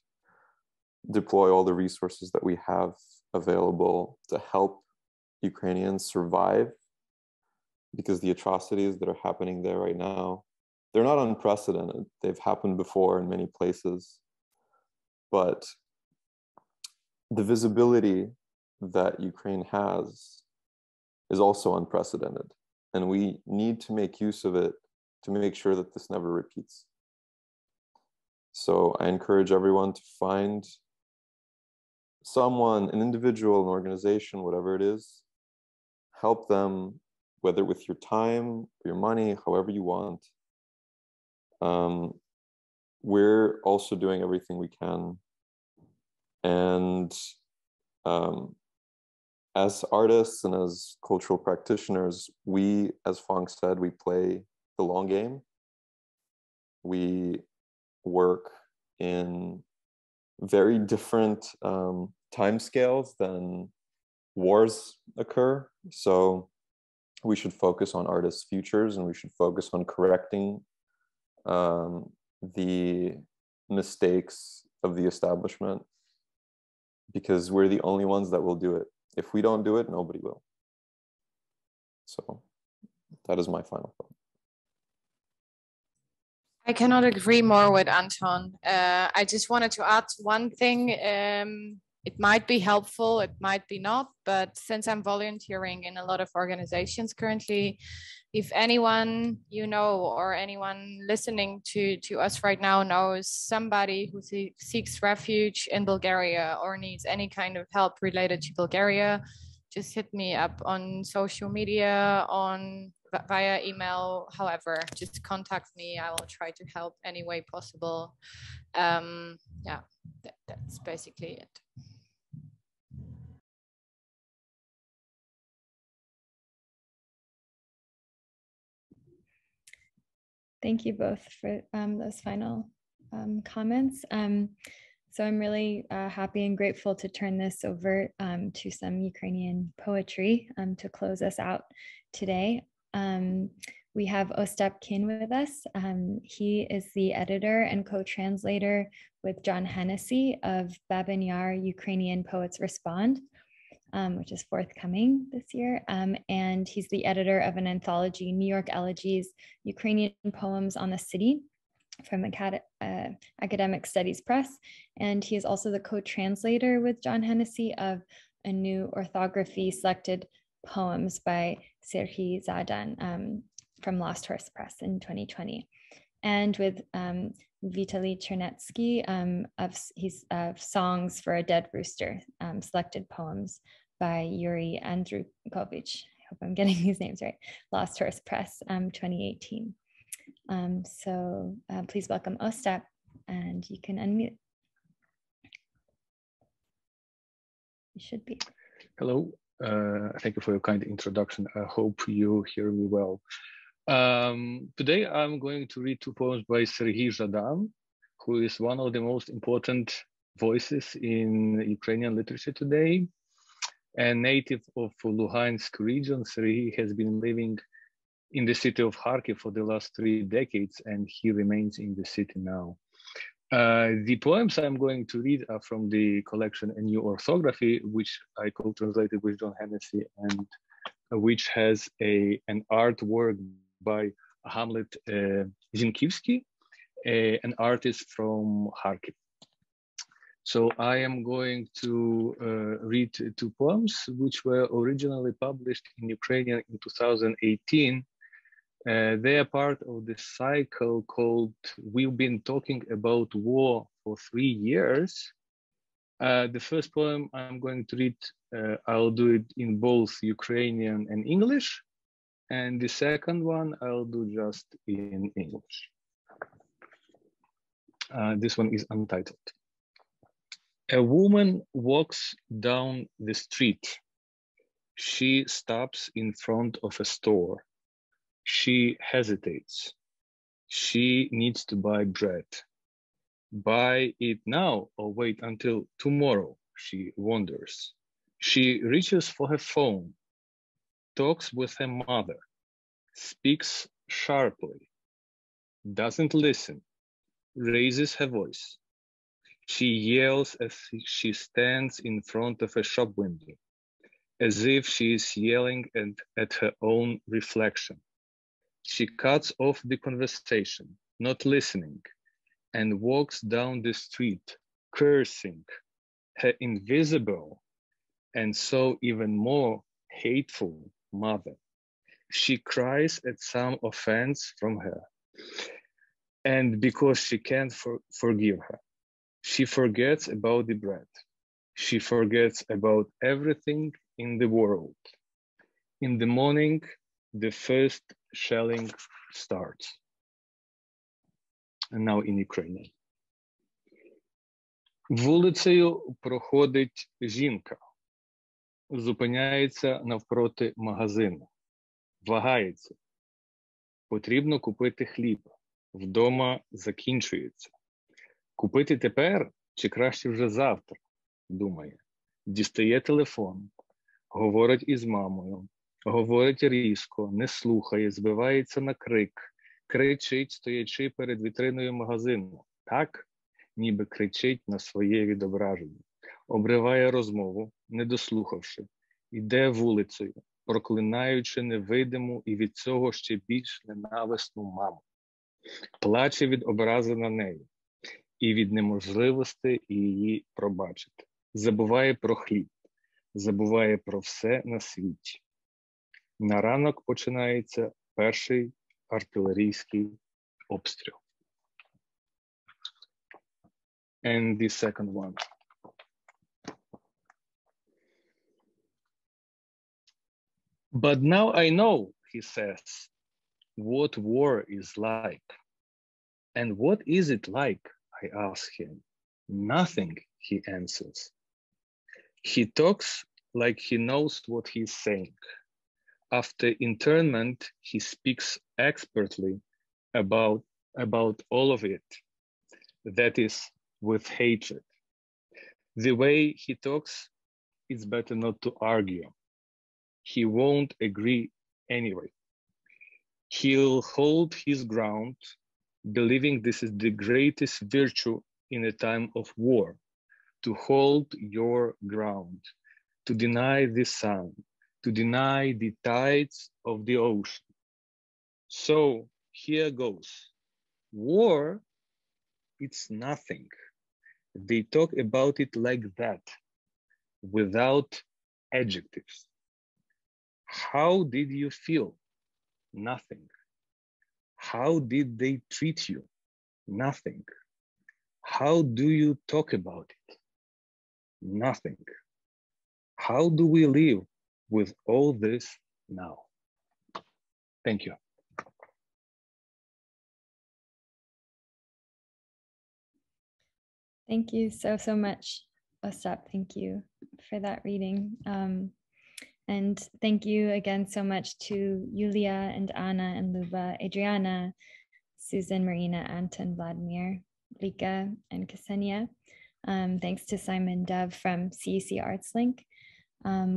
deploy all the resources that we have available to help Ukrainians survive, because the atrocities that are happening there right now, they're not unprecedented. They've happened before in many places, but the visibility that Ukraine has is also unprecedented, and we need to make use of it to make sure that this never repeats. So I encourage everyone to find someone, an individual, an organization, whatever it is, help them, whether with your time, your money, however you want. We're also doing everything we can. And as artists and as cultural practitioners, we, as Fong said, we play the long game. We work in very different timescales than wars occur. So we should focus on artists' futures, and we should focus on correcting the mistakes of the establishment, because we're the only ones that will do it. If we don't do it, nobody will. So that is my final thought. I cannot agree more with Anton. I just wanted to add one thing. It might be helpful, it might be not, but since I'm volunteering in a lot of organizations currently, if anyone you know or anyone listening to us right now knows somebody who seeks refuge in Bulgaria or needs any kind of help related to Bulgaria, just hit me up on social media, via email, however, just contact me. I will try to help any way possible. Yeah, that's basically it. Thank you both for those final comments. So I'm really happy and grateful to turn this over to some Ukrainian poetry to close us out today. We have Ostap Kin with us. He is the editor and co-translator with John Hennessy of Babyn Yar Ukrainian Poets Respond, which is forthcoming this year. And he's the editor of an anthology, New York Elegies, Ukrainian Poems on the City, from Academic Studies Press. And he is also the co-translator with John Hennessy of a new orthography selected poems by Serhiy Zadan from Lost Horse Press in 2020. And with Vitaly Chernetsky of Songs for a Dead Rooster, selected poems by Yuri Andrukovich. I hope I'm getting these names right. Lost Horse Press, 2018. So please welcome Ostap, and you can unmute. You should be. Hello, thank you for your kind introduction. I hope you hear me well. Today I'm going to read two poems by Serhiy Zadan, who is one of the most important voices in Ukrainian literature today. A native of Luhansk region, Serhiy has been living in the city of Kharkiv for the last 3 decades, and he remains in the city now. The poems I'm going to read are from the collection A New Orthography, which I co-translated with John Hennessy, and which has an artwork by Hamlet Zinkivsky, an artist from Kharkiv. So I am going to read two poems, which were originally published in Ukrainian in 2018. They are part of the cycle called We've Been Talking About War for 3 years. The first poem I'm going to read, I'll do it in both Ukrainian and English. And the second one, I'll do just in English. This one is untitled. A woman walks down the street. She stops in front of a store. She hesitates. She needs to buy bread. Buy it now or wait until tomorrow, she wonders. She reaches for her phone, talks with her mother, speaks sharply, doesn't listen, raises her voice. She yells as she stands in front of a shop window, as if she is yelling at her own reflection. She cuts off the conversation, not listening, and walks down the street, cursing her invisible and so even more hateful mother. She cries at some offense from her, and because she can't forgive her, she forgets about the bread. She forgets about everything in the world. In the morning, the first shelling starts. And now in Ukrainian. Вулицею проходить жінка. Зупиняється навпроти магазину. Вагається. Потрібно купити хліб. Вдома закінчується. Купити тепер чи краще вже завтра, думає. Дістає телефон, говорить із мамою, говорить різко, не слухає, збивається на крик, кричить, стоячи перед вітриною магазину. Так, ніби кричить на своє відображення. Обриває розмову, не дослухавши. Іде вулицею, проклинаючи невидиму і від цього ще більш ненависну маму. Плаче від образи на неї і від неможливості її пробачити. Забуває про хліб, забуває про все на світі. На ранок починається перший артилерійський обстріл. And the second one. But now I know, he says, what war is like. And what is it like? I ask him. Nothing, he answers. He talks like he knows what he's saying. After internment, he speaks expertly about all of it. That is, with hatred. The way he talks, it's better not to argue. He won't agree anyway. He'll hold his ground, believing this is the greatest virtue in a time of war, to hold your ground, to deny the sun, to deny the tides of the ocean. So here goes. War, it's nothing. They talk about it like that, without adjectives. How did you feel? Nothing. How did they treat you? Nothing. How do you talk about it? Nothing. How do we live with all this now? Thank you. Thank you so much, Ostap. Thank you for that reading. And thank you again so much to Yulia and Anna and Luba, Adriana, Susan, Marina, Anton, Vladimir, Lika, and Ksenia. Thanks to Simon Dove from CEC ArtsLink.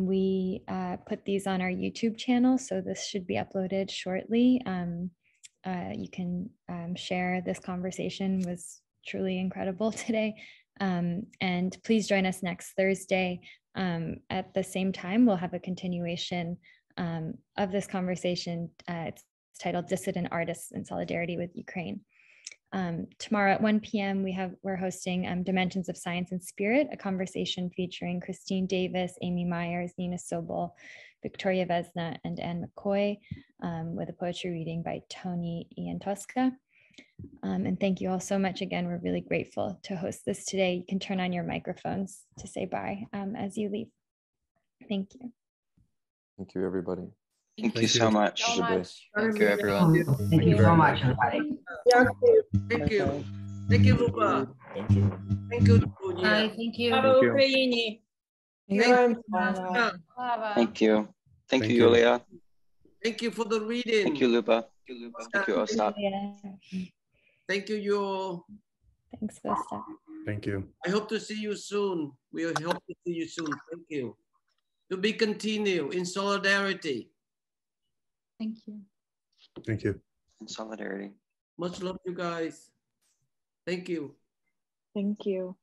We put these on our YouTube channel, so this should be uploaded shortly. You can share this conversation. Was truly incredible today. And please join us next Thursday. At the same time, we'll have a continuation of this conversation. It's titled Dissident Artists in Solidarity with Ukraine. Tomorrow at 1 p.m. we're hosting Dimensions of Science and Spirit, a conversation featuring Christine Davis, Amy Myers, Nina Sobol, Victoria Vesna, and Anne McCoy, with a poetry reading by Tony Iantoska. And thank you all so much again. We're really grateful to host this today. You can turn on your microphones to say bye as you leave. Thank you. Thank you, everybody. Thank you so much. Thank you, everyone. Thank you so much, everybody. Thank you. Thank you, Luba. Thank you. Thank you, Bye. Thank you. Слава Україні. Thank you. Thank you, Yulia. Thank you for the reading. Thank you, Luba. Thank you, Ostap. Thank you, Yo. Thanks, Ostap. Thank you. I hope to see you soon. We hope to see you soon. Thank you. To be continued in solidarity. Thank you. Thank you. In solidarity. Much love, you guys. Thank you. Thank you.